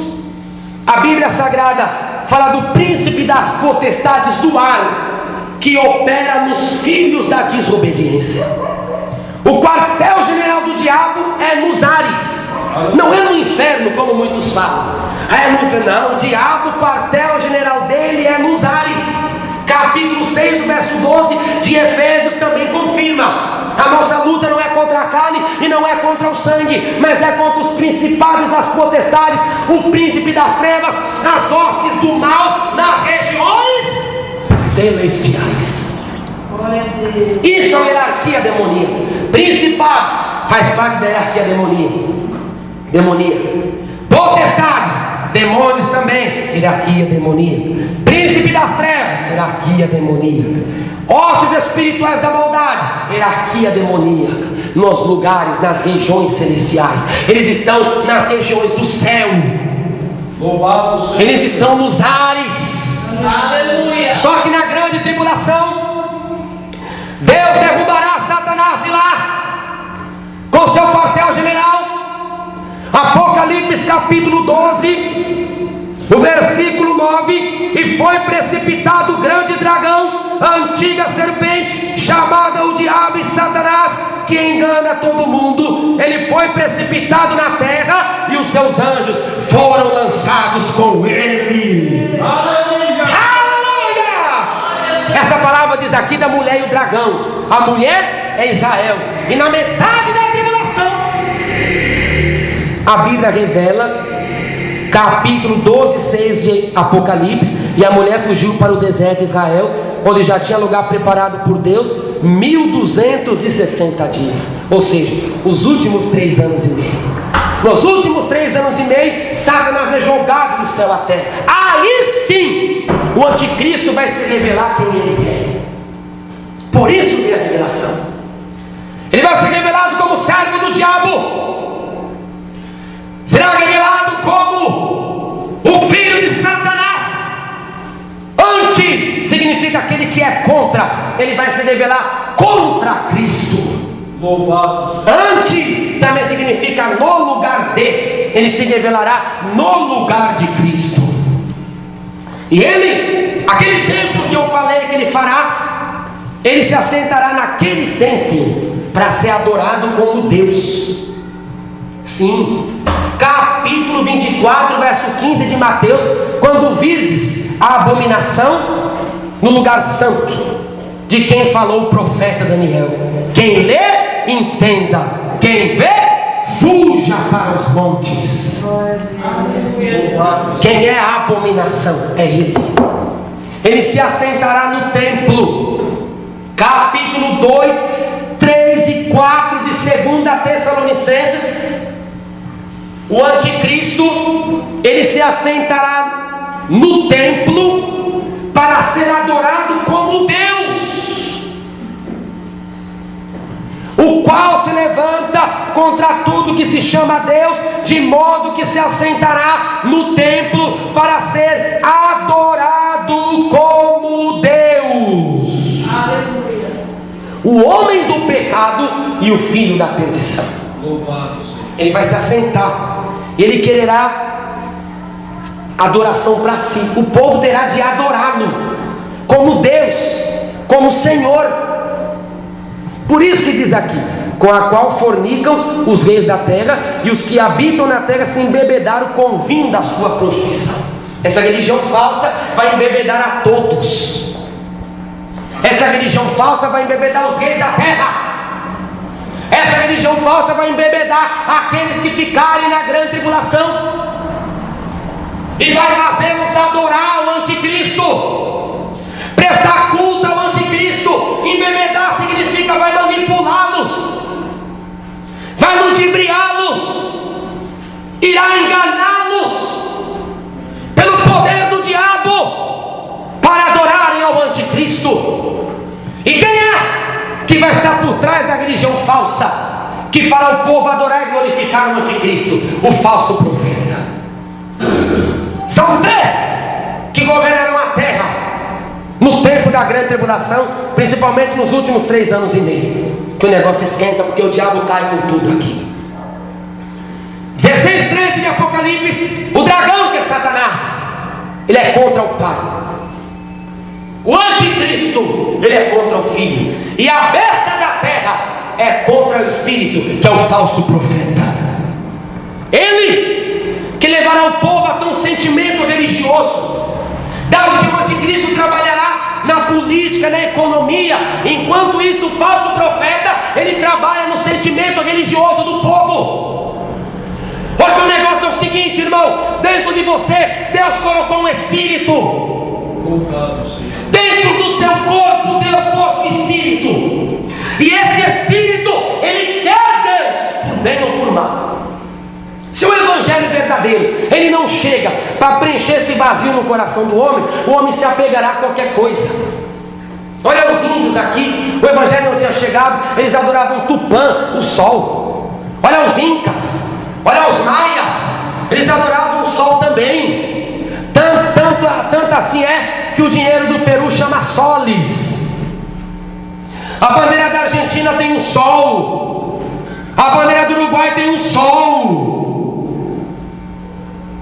a Bíblia Sagrada fala do príncipe das potestades do ar, que opera nos filhos da desobediência. O quartel-general do diabo é nos ares, não é no inferno, como muitos falam. É no inferno, não. O diabo, o quartel-general dele é nos ares. Capítulo 6, verso 12 de Efésios também confirma: a nossa luta não é contra a carne e não é contra o sangue, mas é contra os principados, as potestades, o príncipe das trevas, as hostes do mal nas regiões celestiais. Isso é uma hierarquia demoníaca. Principados faz parte da hierarquia demoníaca. Potestades, demônios também, hierarquia demoníaca. Príncipe das trevas, hierarquia demoníaca. Hostes espirituais da maldade, hierarquia demoníaca. Nos lugares, nas regiões celestiais. Eles estão nas regiões do céu. Louvado seja Eles estão nos ares. Aleluia. Só que na grande tribulação, Deus derrubará Satanás de lá com seu quartel-general. Apocalipse capítulo 12, no versículo 9: e foi precipitado o grande dragão, a antiga serpente, chamada o diabo e Satanás, que engana todo mundo. Ele foi precipitado na terra, e os seus anjos foram lançados com ele. Aleluia. Aleluia! Essa palavra diz aqui da mulher e o dragão. A mulher é Israel, e na metade da tribulação, a Bíblia revela, capítulo 12, 6 de Apocalipse: e a mulher fugiu para o deserto de Israel, onde já tinha lugar preparado por Deus 1260 dias. Ou seja, os últimos 3 anos e meio. Nos últimos 3 anos e meio, Satanás é jogado do céu à terra. Aí sim, o anticristo vai se revelar quem ele é. Por isso vem a revelação. Ele vai ser revelado como servo do diabo. Será revelado como o filho de Satanás. Anti significa aquele que é contra. Ele vai se revelar contra Cristo. Louvado. Anti também significa no lugar de. Ele se revelará no lugar de Cristo. E ele, aquele templo que eu falei que ele fará, ele se assentará naquele templo para ser adorado como Deus. Sim. Capítulo 24, verso 15 de Mateus: quando virdes a abominação no lugar santo, de quem falou o profeta Daniel. Quem lê, entenda. Quem vê, fuja para os montes. Quem é a abominação? É ele. Ele se assentará no templo. Capítulo 2, 3 e 4 de 2 Tessalonicenses. O anticristo, ele se assentará no templo para ser adorado como Deus, o qual se levanta contra tudo que se chama Deus, de modo que se assentará no templo para ser adorado como Deus. Aleluia. O homem do pecado e o filho da perdição. Louvado seja. Ele vai se assentar, ele quererá adoração para si. O povo terá de adorá-lo como Deus, como Senhor. Por isso que diz aqui: com a qual fornicam os reis da terra, e os que habitam na terra se embebedaram com o vinho da sua prostituição. Essa religião falsa vai embebedar a todos. Essa religião falsa vai embebedar os reis da terra. Essa religião falsa vai embebedar aqueles que ficarem na grande tribulação, e vai fazê-los adorar o anticristo, prestar culto ao anticristo. Embebedar significa vai manipulá-los, vai ludibriá-los, irá enganá-los pelo poder do diabo para adorarem ao anticristo. E quem é que vai estar por trás da religião falsa, que fará o povo adorar e glorificar o anticristo? O falso profeta. São 3 que governarão a terra no tempo da grande tribulação, principalmente nos últimos 3 anos e meio, que o negócio esquenta, porque o diabo cai com tudo aqui. 16:13 de Apocalipse. O dragão, que é Satanás, ele é contra o Pai. O anticristo, ele é contra o Filho. E a besta da terra é contra o Espírito, que é o falso profeta. Ele que levará o povo a ter um sentimento religioso, dado que o anticristo trabalhará na política, na economia. Enquanto isso, o falso profeta, ele trabalha no sentimento religioso do povo. Porque o negócio é o seguinte, irmão: dentro de você, Deus colocou um espírito. Louvado seja. Dentro do seu corpo, Deus pôs um espírito. E esse espírito, ele quer Deus, por bem ou por mal. Se o evangelho verdadeiro, ele não chega para preencher esse vazio no coração do homem, o homem se apegará a qualquer coisa. Olha os índios aqui, o evangelho não tinha chegado, eles adoravam Tupã, o sol. Olha os incas, olha os maias, eles adoravam o sol também. Tanto assim é que o dinheiro do Peru chama soles. A bandeira da Argentina tem um sol. A bandeira do Uruguai tem um sol.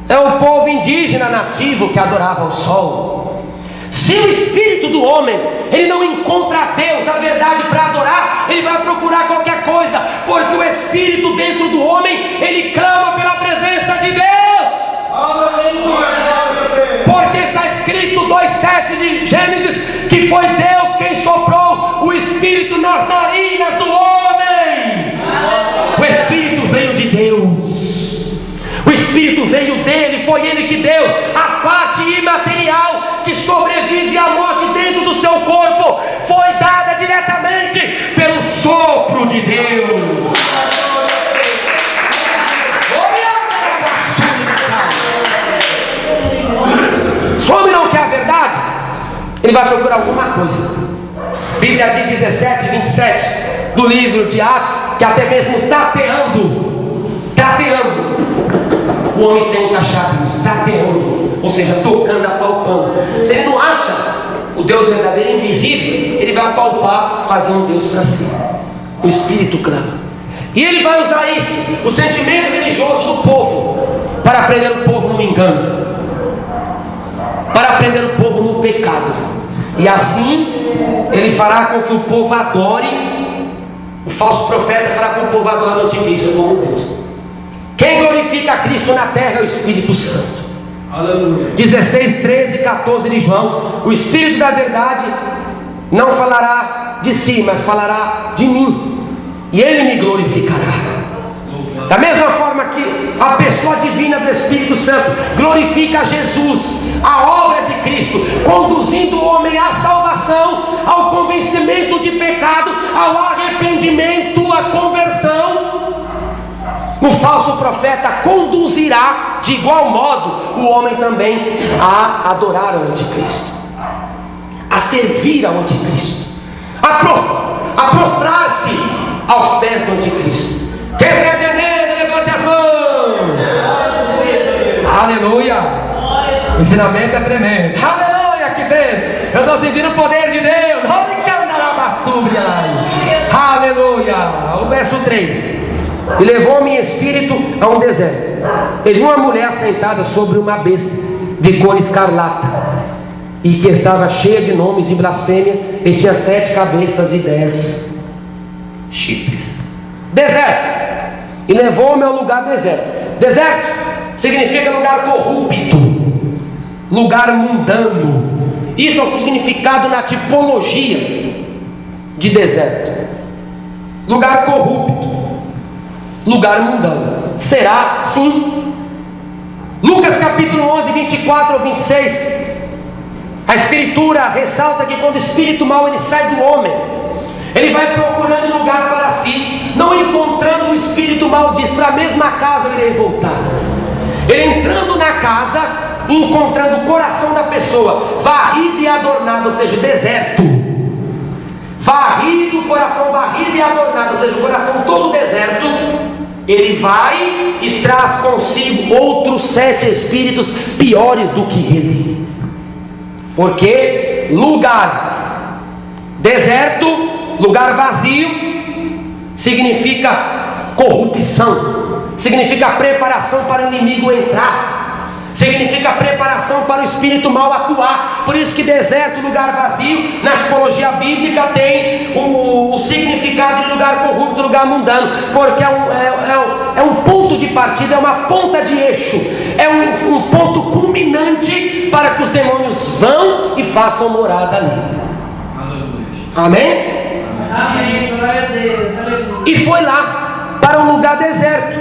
É o povo indígena nativo que adorava o sol. Se o espírito do homem, ele não encontra Deus, a verdade, para adorar, ele vai procurar qualquer coisa, porque o espírito dentro do homem, ele clama pela presença de Deus. Aleluia. Porque está escrito 2:7 de Gênesis, que foi Deus quem soprou o espírito nas narinas do homem. O espírito veio de Deus, o espírito veio dele, foi ele que deu a parte imaterial que sobrevive à morte dentro do seu corpo, foi dada diretamente pelo sopro de Deus. Se o homem não quer a verdade, ele vai procurar alguma coisa. A Bíblia diz 17:27 do livro de Atos, que até mesmo tateando, o homem tem um cacharros, tateando, ou seja, tocando, apalpando. Se ele não acha o Deus verdadeiro invisível, ele vai apalpar, fazer um Deus para si. O Espírito clama. E ele vai usar isso, o sentimento religioso do povo, para prender o povo no engano, para prender o povo no pecado. E assim ele fará com que o povo adore, o falso profeta fará com que o povo adore o anticristo como Deus. Quem glorifica a Cristo na terra é o Espírito Santo. Aleluia. 16, 13 e 14 de João. O Espírito da verdade não falará de si, mas falará de mim, e ele me glorificará. Da mesma forma que a pessoa divina do Espírito Santo glorifica Jesus, a obra de Cristo, conduzindo o homem à salvação, ao convencimento de pecado, ao arrependimento, à conversão, o falso profeta conduzirá de igual modo o homem também a adorar o anticristo, a servir ao anticristo, a prostrar-se aos pés do anticristo. Quem está entendendo, levante as mãos. Aleluia. O ensinamento é tremendo. Aleluia, que bênção. Eu estou sentindo o poder de Deus. Aleluia. O verso 3. E levou-me em espírito a um deserto. E vi uma mulher sentada sobre uma besta de cor escarlata, e que estava cheia de nomes de blasfêmia, e tinha 7 cabeças e 10 chifres. Deserto. E levou-me ao lugar deserto. Deserto significa lugar corrupto, lugar mundano. Isso é o significado na tipologia de deserto. Lugar corrupto, lugar mundano. Será sim. Lucas capítulo 11, 24 ao 26. A escritura ressalta que quando o espírito mau ele sai do homem, ele vai procurando lugar para si. Não encontrando o espírito mau, diz: para a mesma casa ele irei voltar. Ele entrando na casa, encontrando o coração da pessoa varrido e adornado, ou seja, deserto. Varrido, o coração varrido e adornado, ou seja, o coração todo deserto. Ele vai e traz consigo outros 7 espíritos piores do que ele. Porque lugar deserto, lugar vazio, significa corrupção, significa preparação para o inimigo entrar, significa preparação para o espírito mau atuar. Por isso que deserto, lugar vazio, na tipologia bíblica tem o significado de lugar corrupto, lugar mundano, porque é um ponto de partida, é uma ponta de eixo, é um ponto culminante para que os demônios vão e façam morada ali. Amém? Amém, glória a Deus, aleluia. E foi lá para um lugar deserto,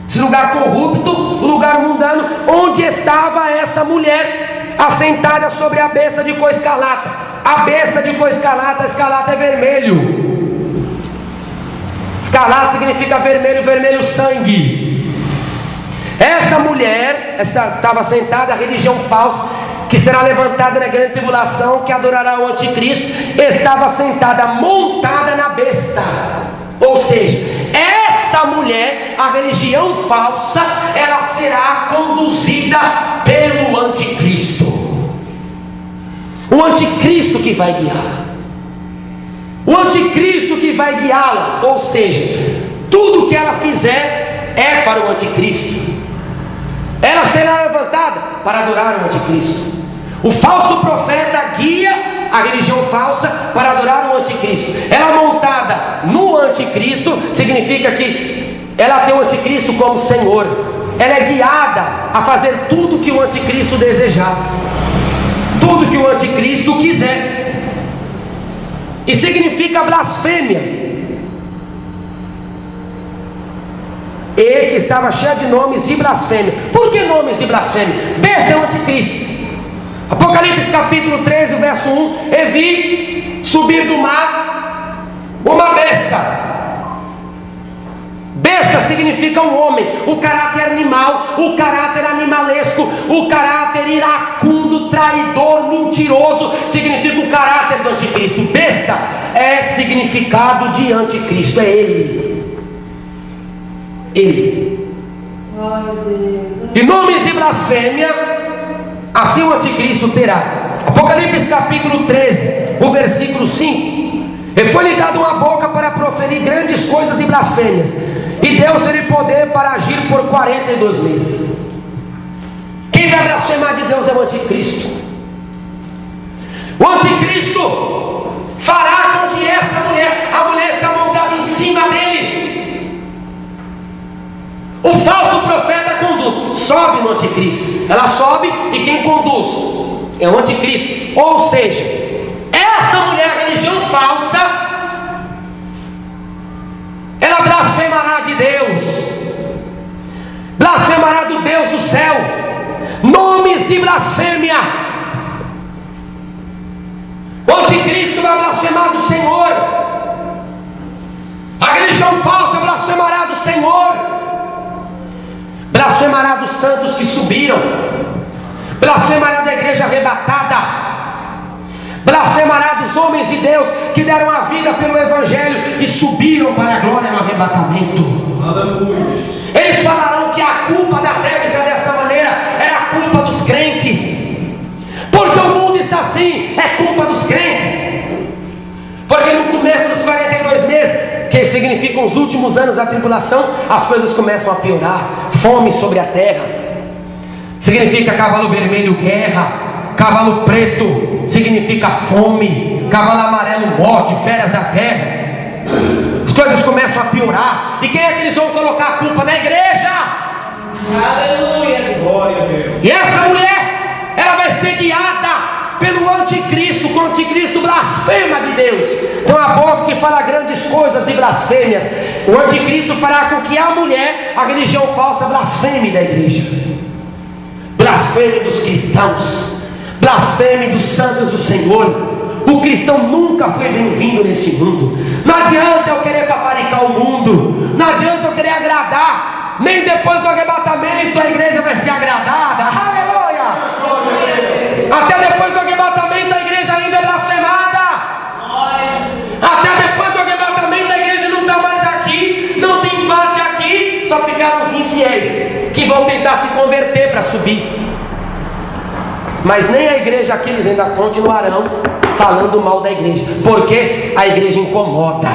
esse lugar corrupto, o lugar mundano, onde estava essa mulher assentada sobre a besta de cor escarlata. A besta de cor escarlata, escarlata é vermelho. Escarlata significa vermelho, vermelho sangue. Essa mulher estava sentada, a religião falsa que será levantada na grande tribulação, que adorará o anticristo, estava sentada, montada na besta. Ou seja, essa mulher, a religião falsa, ela será conduzida pelo anticristo. O anticristo que vai guiar, o anticristo que vai guiá-la. Ou seja, tudo que ela fizer é para o anticristo. Ela será levantada para adorar o anticristo. O falso profeta guia a religião falsa para adorar o anticristo. Ela montada no anticristo significa que ela tem o anticristo como senhor. Ela é guiada a fazer tudo que o anticristo desejar, tudo que o anticristo quiser. E significa blasfêmia. E que estava cheio de nomes de blasfêmia. Por que nomes de blasfêmia? Besta é o anticristo. Apocalipse capítulo 13, verso 1. E vi subir do mar uma besta. Besta significa um homem, o caráter animal, o caráter animalesco, o caráter iracundo, traidor, mentiroso, significa o caráter do anticristo. Besta é significado de anticristo, é ele. Ele. E nomes de blasfêmia, assim o anticristo terá. Apocalipse capítulo 13, o versículo 5. E foi-lhe dado uma boca para proferir grandes coisas e blasfêmias, e deu-se-lhe poder para agir por 42 meses. Quem vai blasfemar de Deus é o anticristo. O anticristo fará com que essa mulher, a mulher está montada em cima dele. O falso profeta conduz, sobe no anticristo. Ela sobe e quem conduz é o anticristo. Ou seja, essa mulher, religião falsa, ela blasfemará de Deus, blasfemará do Deus do céu, nomes de blasfêmia. O anticristo vai blasfemar do Senhor, a religião falsa blasfemará do Senhor, blasfemará dos santos que subiram, blasfemará da igreja arrebatada, blasfemará dos homens de Deus que deram a vida pelo Evangelho e subiram para a glória no arrebatamento. Aleluia. Eles falarão que a culpa da terra está dessa maneira, é a culpa dos crentes, porque o mundo está assim, é culpa dos crentes. Porque no começo dos 42 meses, que significam os últimos anos da tribulação, as coisas começam a piorar. Fome sobre a terra significa cavalo vermelho, guerra. Cavalo preto significa fome. Cavalo amarelo, morte, férias da terra. As coisas começam a piorar. E quem é que eles vão colocar a culpa? Na igreja. Aleluia. Glória a Deus. E essa mulher, ela vai ser guiada pelo anticristo, que o anticristo blasfema de Deus. Então a boca que fala grandes coisas e blasfêmias, o anticristo fará com que a mulher, a religião falsa, blasfeme da igreja, blasfeme dos cristãos, blasfeme dos santos do Senhor. O cristão nunca foi bem-vindo nesse mundo. Não adianta eu querer paparicar o mundo, não adianta eu querer agradar. Nem depois do arrebatamento a igreja vai ser agradada. Aleluia! Até depois do arrebatamento a igreja ainda é blasfemada. Até depois do arrebatamento a igreja não está mais aqui, não tem parte aqui. Só ficaram os infiéis que vão tentar se converter para subir. Mas nem a igreja aqui, eles ainda continuarão falando mal da igreja, porque a igreja incomoda.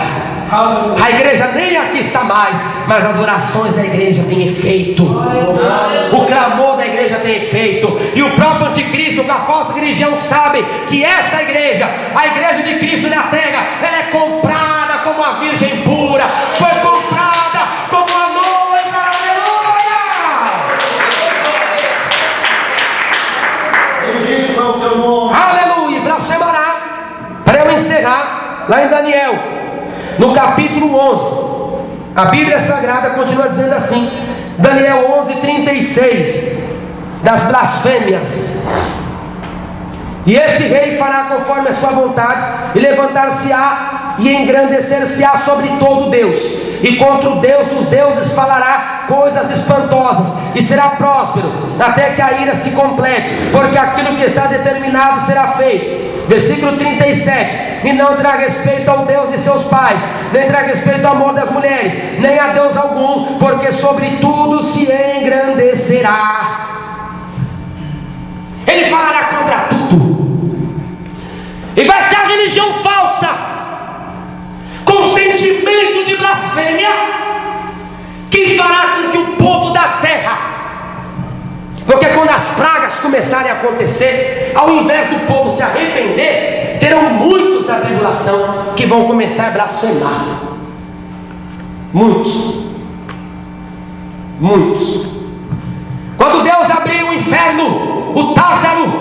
A igreja nem aqui está mais, mas as orações da igreja têm efeito, o clamor da igreja tem efeito. E o próprio anticristo, com a falsa religião, sabe que essa igreja, a igreja de Cristo na terra, ela é comprada como a virgem pura, foi comprada como a noiva. Aleluia! Aleluia! Blasfemará. Para eu encerrar, lá em Daniel, no capítulo 11, a Bíblia Sagrada continua dizendo assim, Daniel 11:36, das blasfêmias: e este rei fará conforme a sua vontade, e levantar-se-á e engrandecer-se-á sobre todo Deus, e contra o Deus dos deuses falará coisas espantosas, e será próspero até que a ira se complete, porque aquilo que está determinado será feito. Versículo 37: e não terá respeito ao Deus de seus pais, nem terá respeito ao amor das mulheres, nem a Deus algum, porque sobre tudo se engrandecerá. Ele falará contra tudo, e vai ser a religião falsa, com sentimento de blasfêmia, que fará com que o povo da terra, porque quando as pragas começarem a acontecer, ao invés do povo se arrepender, terão muitos da tribulação que vão começar a blasfemar. Muitos. Quando Deus abriu o inferno, o Tártaro,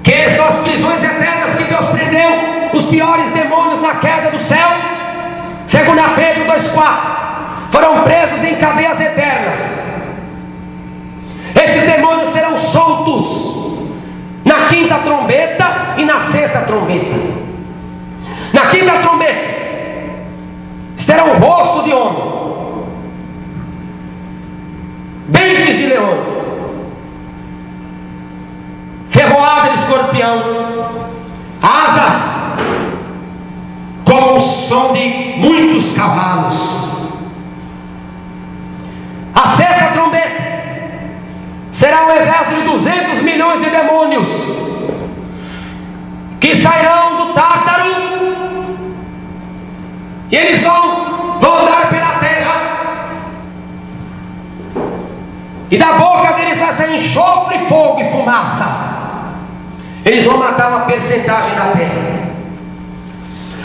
que são as prisões eternas que Deus prendeu os piores demônios na queda do céu, segundo Pedro 2,4, foram presos em cadeias eternas. Esses demônios serão soltos na quinta trombeta e na sexta trombeta. Na quinta trombeta terão o rosto de homem, dentes de leões, ferroada de escorpião, asas como o som de muitos cavalos. A sexta trombeta será um exército de 200 milhões de demônios que sairão do Tártaro, e eles vão andar pela terra, e da boca deles vai sair enxofre, fogo e fumaça. Eles vão matar uma percentagem da terra.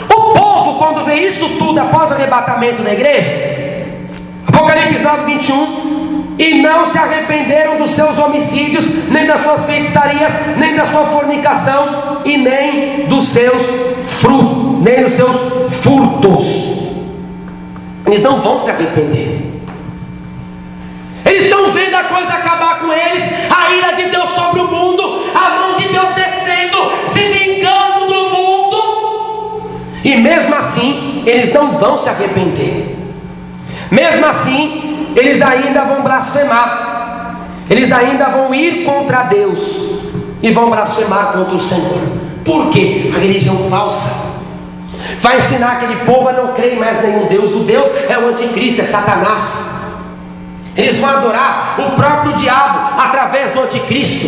O povo, quando vê isso tudo após o arrebatamento da igreja, Apocalipse 9:21, e não se arrependeram dos seus homicídios, nem das suas feitiçarias, nem da sua fornicação, e nem dos seus frutos, nem dos seus furtos. Eles não vão se arrepender. Eles estão vendo a coisa acabar com eles, a ira de Deus sobre o mundo, a mão de Deus descendo, se vingando do mundo, e mesmo assim eles não vão se arrepender. Mesmo assim eles ainda vão blasfemar, eles ainda vão ir contra Deus e vão blasfemar contra o Senhor. Por quê? A religião falsa vai ensinar aquele povo a não crer em mais nenhum Deus. O Deus é o anticristo, é Satanás. Eles vão adorar o próprio diabo através do anticristo.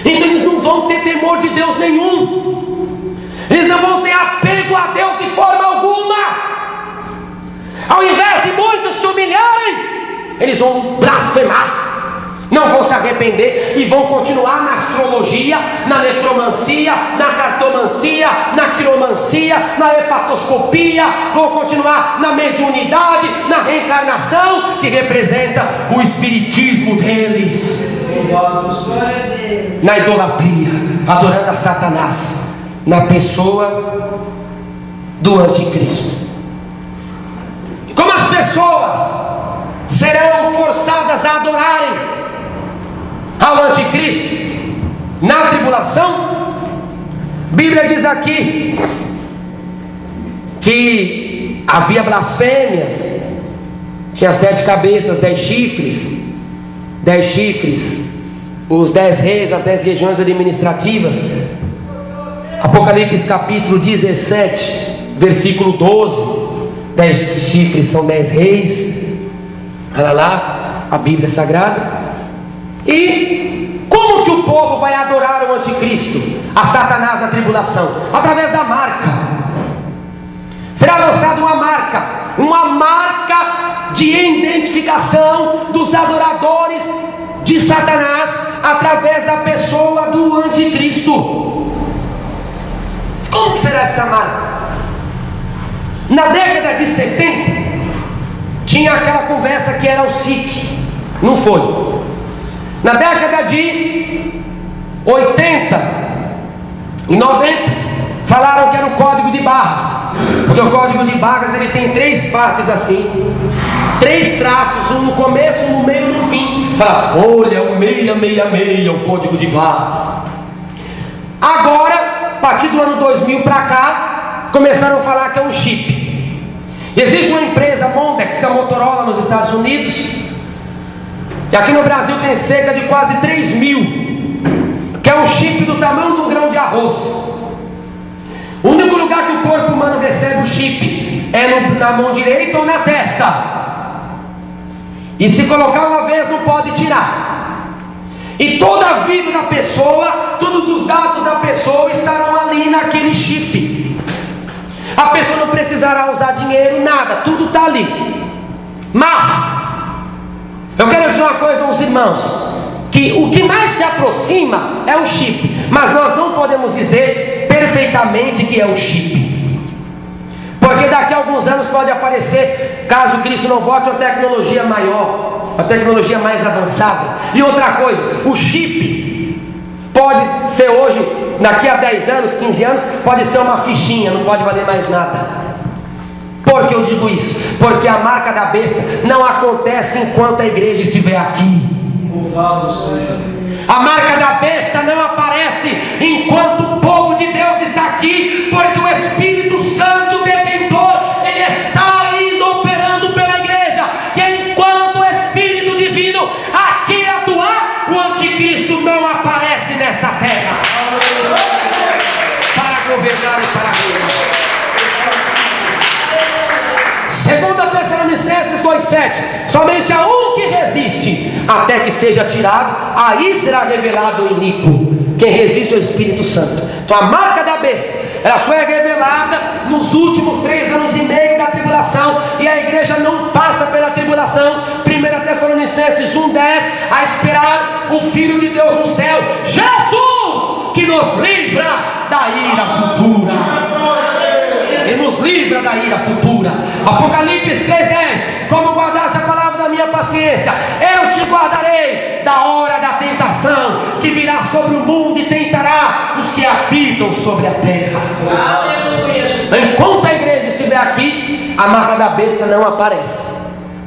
Então eles não vão ter temor de Deus nenhum, eles não vão ter apego a Deus de forma alguma. Ao invés de muitos se humilharem, eles vão blasfemar, não vão se arrepender e vão continuar na astrologia, na necromancia, na cartomancia, na quiromancia, na hepatoscopia, vão continuar na mediunidade, na reencarnação, que representa o espiritismo deles, na idolatria, adorando a Satanás, na pessoa do anticristo. Como as pessoas serão forçadas a adorarem ao anticristo na tribulação? A Bíblia diz aqui que havia blasfêmias, tinha 7 cabeças, 10 chifres, 10 chifres, os 10 reis, as 10 regiões administrativas. Apocalipse capítulo 17, versículo 12. 10 chifres são 10 reis. Olha lá, a Bíblia Sagrada. E como que o povo vai adorar o anticristo, a Satanás na tribulação? Através da marca. Será lançada uma marca de identificação dos adoradores de Satanás através da pessoa do anticristo. Como que será essa marca? Na década de 70 tinha aquela conversa que era o SIC, não foi? Na década de 80 e 90 falaram que era o código de barras, porque o código de barras ele tem 3 partes assim, 3 traços, um no começo, um no meio e no fim. Fala, olha, o 666 é o código de barras. Agora, a partir do ano 2000 para cá, começaram a falar que é um chip. Existe uma empresa, Mondex, que é a Motorola nos Estados Unidos, e aqui no Brasil tem cerca de quase 3.000, que é um chip do tamanho de um grão de arroz. O único lugar que o corpo humano recebe o chip é na mão direita ou na testa, e se colocar uma vez não pode tirar. E toda a vida da pessoa, todos os dados da pessoa estarão ali naquele chip. A pessoa não precisará usar dinheiro, nada, tudo está ali. Mas eu quero dizer uma coisa aos irmãos, que o que mais se aproxima é o chip, mas nós não podemos dizer perfeitamente que é o chip, porque daqui a alguns anos pode aparecer, caso Cristo não volte, uma tecnologia maior, uma tecnologia mais avançada. E outra coisa, o chip pode ser hoje, daqui a 10 anos, 15 anos, pode ser uma fichinha, não pode valer mais nada. Por que eu digo isso? Porque a marca da besta não acontece enquanto a igreja estiver aqui. Louvado seja. A marca da besta não aparece enquanto o povo de Deus está aqui, porque o Espírito Santo detentor, ele está ainda operando pela igreja. E enquanto o Espírito Divino aqui atuar, o anticristo não aparece nesta terra para governar e para reinar. 2 Tessalonicenses 2,7: somente a um que resiste até que seja tirado, aí será revelado o iníquo. Quem resiste é o Espírito Santo. Então a marca da besta, ela só é revelada nos últimos 3 anos e meio da tribulação, e a igreja não passa pela tribulação. 1 Tessalonicenses 1,10: a esperar o Filho de Deus no céu, Jesus, que nos livra da ira futura. Ele nos livra da ira futura. Apocalipse 3,10: como guardaste a palavra da minha paciência, eu te guardarei da hora da tentação, que virá sobre o mundo e tentará os que habitam sobre a terra. Enquanto a igreja estiver aqui, a marca da besta não aparece,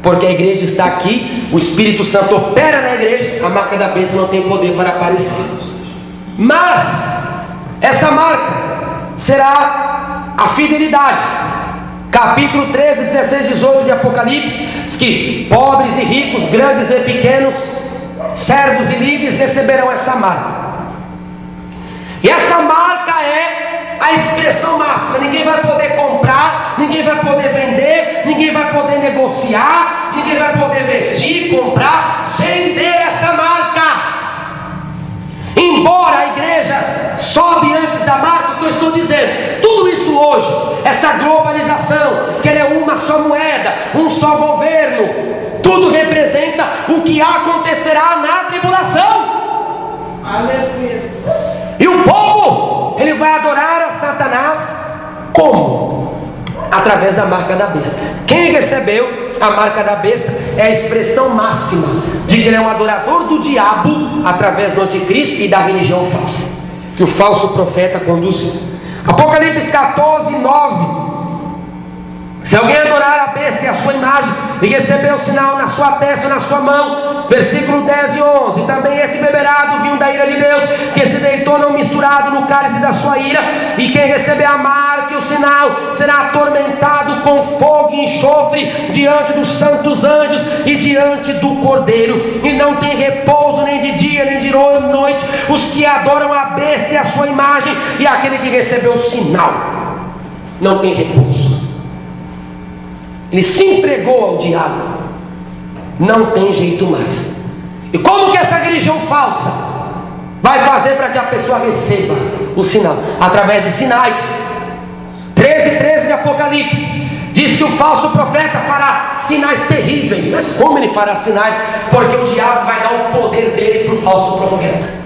porque a igreja está aqui, o Espírito Santo opera na igreja, a marca da besta não tem poder para aparecer. Mas essa marca será a fidelidade. Capítulo 13, 16, 18 de Apocalipse diz que pobres e ricos, grandes e pequenos, servos e livres receberão essa marca. E essa marca é a expressão máxima. Ninguém vai poder comprar, ninguém vai poder vender, ninguém vai poder negociar, ninguém vai poder vestir, comprar sem ter essa marca. Embora a igreja sobe antes da marca, o que eu estou dizendo, tudo isso hoje, essa globalização, que ela é uma só moeda, um só governo, tudo representa o que acontecerá na tribulação. Aleluia. E o povo, ele vai adorar a Satanás como? Através da marca da besta. Quem recebeu a marca da besta é a expressão máxima de que ele é um adorador do diabo através do anticristo e da religião falsa, que o falso profeta conduziu. Apocalipse 14, 9. Se alguém adorar a besta e a sua imagem e receber o sinal na sua testa ou na sua mão, versículo 10 e 11, também esse beberá do vinho da ira de Deus, que se deitou não misturado no cálice da sua ira, e quem receber a marca e o sinal será atormentado com fogo e enxofre diante dos santos anjos e diante do Cordeiro, e não tem repouso nem de dia nem de noite os que adoram a besta e a sua imagem, e aquele que recebeu o sinal não tem repouso. Ele se entregou ao diabo, não tem jeito mais. E como que essa religião falsa vai fazer para que a pessoa receba o sinal? Através de sinais. 13 de Apocalipse diz que o falso profeta fará sinais terríveis. Mas como ele fará sinais? Porque o diabo vai dar o poder dele para o falso profeta.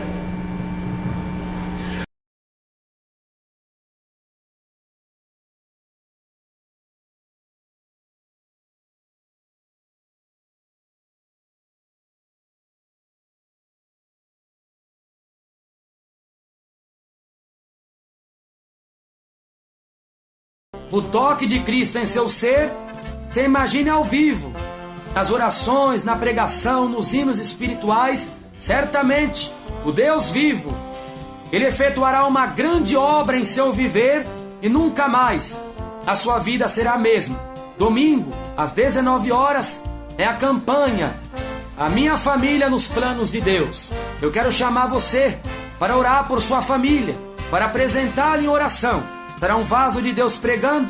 O toque de Cristo em seu ser, você imagine ao vivo, nas orações, na pregação, nos hinos espirituais. Certamente o Deus vivo, Ele efetuará uma grande obra em seu viver e nunca mais a sua vida será a mesma. Domingo, às 19 horas, é a campanha A Minha Família nos Planos de Deus. Eu quero chamar você para orar por sua família, para apresentá-la em oração. Será um vaso de Deus pregando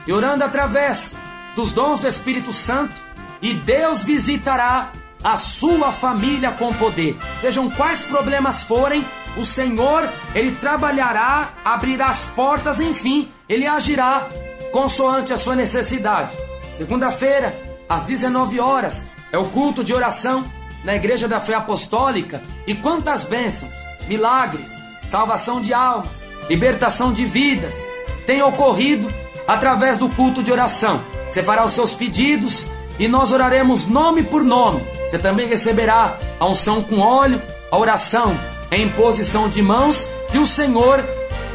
e orando através dos dons do Espírito Santo, e Deus visitará a sua família com poder. Sejam quais problemas forem, o Senhor, Ele trabalhará, abrirá as portas, enfim, Ele agirá consoante a sua necessidade. Segunda-feira, às 19 horas, é o culto de oração na Igreja da Fé Apostólica. E quantas bênçãos, milagres, salvação de almas, libertação de vidas tem ocorrido através do culto de oração. Você fará os seus pedidos e nós oraremos nome por nome. Você também receberá a unção com óleo, a oração em imposição de mãos, e o Senhor,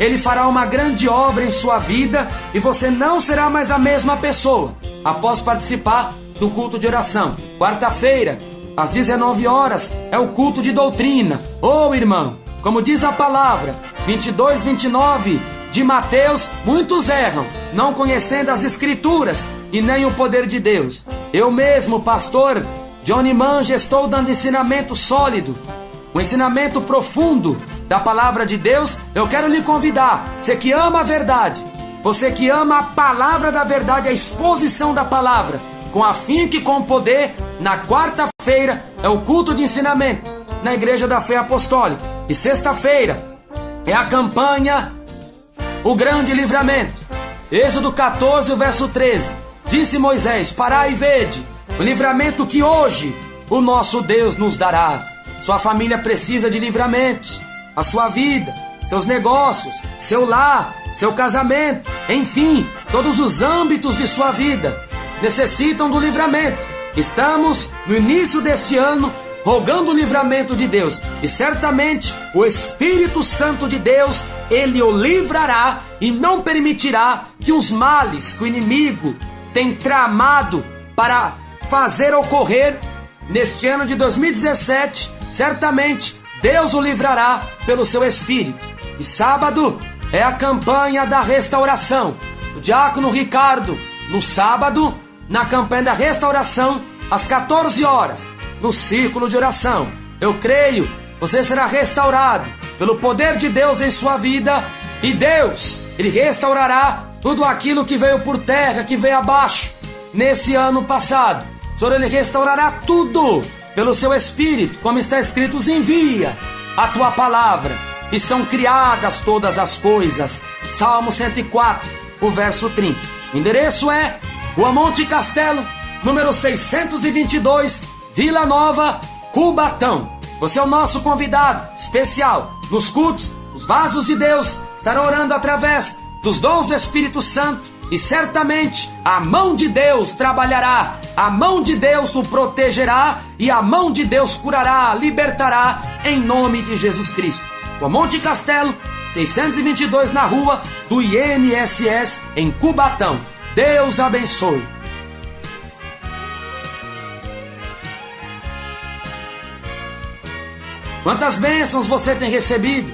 Ele fará uma grande obra em sua vida e você não será mais a mesma pessoa após participar do culto de oração. Quarta-feira, às 19 horas, é o culto de doutrina. Oh, irmão, como diz a palavra, 22, 29 de Mateus, muitos erram, não conhecendo as Escrituras e nem o poder de Deus. Eu mesmo, pastor Johnny Manja, estou dando ensinamento sólido, um ensinamento profundo da palavra de Deus. Eu quero lhe convidar, você que ama a verdade, você que ama a palavra da verdade, a exposição da palavra, com afinco e com poder, na quarta-feira é o culto de ensinamento na Igreja da Fé Apostólica. E sexta-feira é a campanha O Grande Livramento. Êxodo 14, o verso 13. Disse Moisés: parai e vede o livramento que hoje o nosso Deus nos dará. Sua família precisa de livramentos. A sua vida, seus negócios, seu lar, seu casamento, enfim, todos os âmbitos de sua vida necessitam do livramento. Estamos no início deste ano rogando o livramento de Deus, e certamente o Espírito Santo de Deus, ele o livrará e não permitirá que os males que o inimigo tem tramado para fazer ocorrer neste ano de 2017, certamente Deus o livrará pelo seu Espírito. E sábado é a campanha da restauração. O diácono Ricardo, no sábado, na campanha da restauração, às 14 horas, no círculo de oração. Eu creio, você será restaurado pelo poder de Deus em sua vida, e Deus, ele restaurará tudo aquilo que veio por terra, que veio abaixo nesse ano passado. O Senhor, ele restaurará tudo pelo seu Espírito, como está escrito: envia a tua palavra e são criadas todas as coisas. Salmo 104, o verso 30. O endereço é Rua Monte Castelo, número 622, Vila Nova, Cubatão. Você é o nosso convidado especial. Nos cultos, os vasos de Deus estarão orando através dos dons do Espírito Santo, e certamente a mão de Deus trabalhará, a mão de Deus o protegerá, e a mão de Deus curará, libertará, em nome de Jesus Cristo. Rua Monte Castelo, 622, na rua do INSS, em Cubatão. Deus abençoe. Quantas bênçãos você tem recebido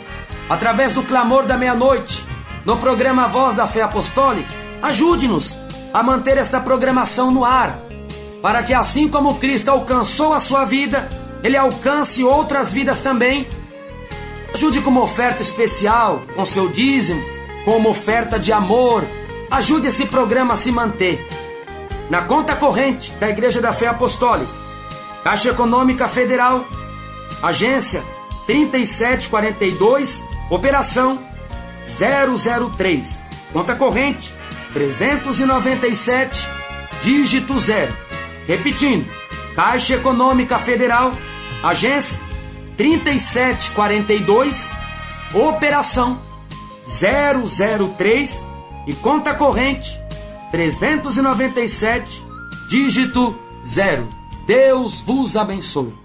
através do clamor da meia-noite no programa Voz da Fé Apostólica? Ajude-nos a manter esta programação no ar, para que assim como Cristo alcançou a sua vida, ele alcance outras vidas também. Ajude com uma oferta especial, com seu dízimo, com uma oferta de amor. Ajude esse programa a se manter. Na conta corrente da Igreja da Fé Apostólica, Caixa Econômica Federal, agência 3742, operação 003, conta corrente 397, dígito 0. Repetindo, Caixa Econômica Federal, agência 3742, operação 003 e conta corrente 397, dígito 0. Deus vos abençoe.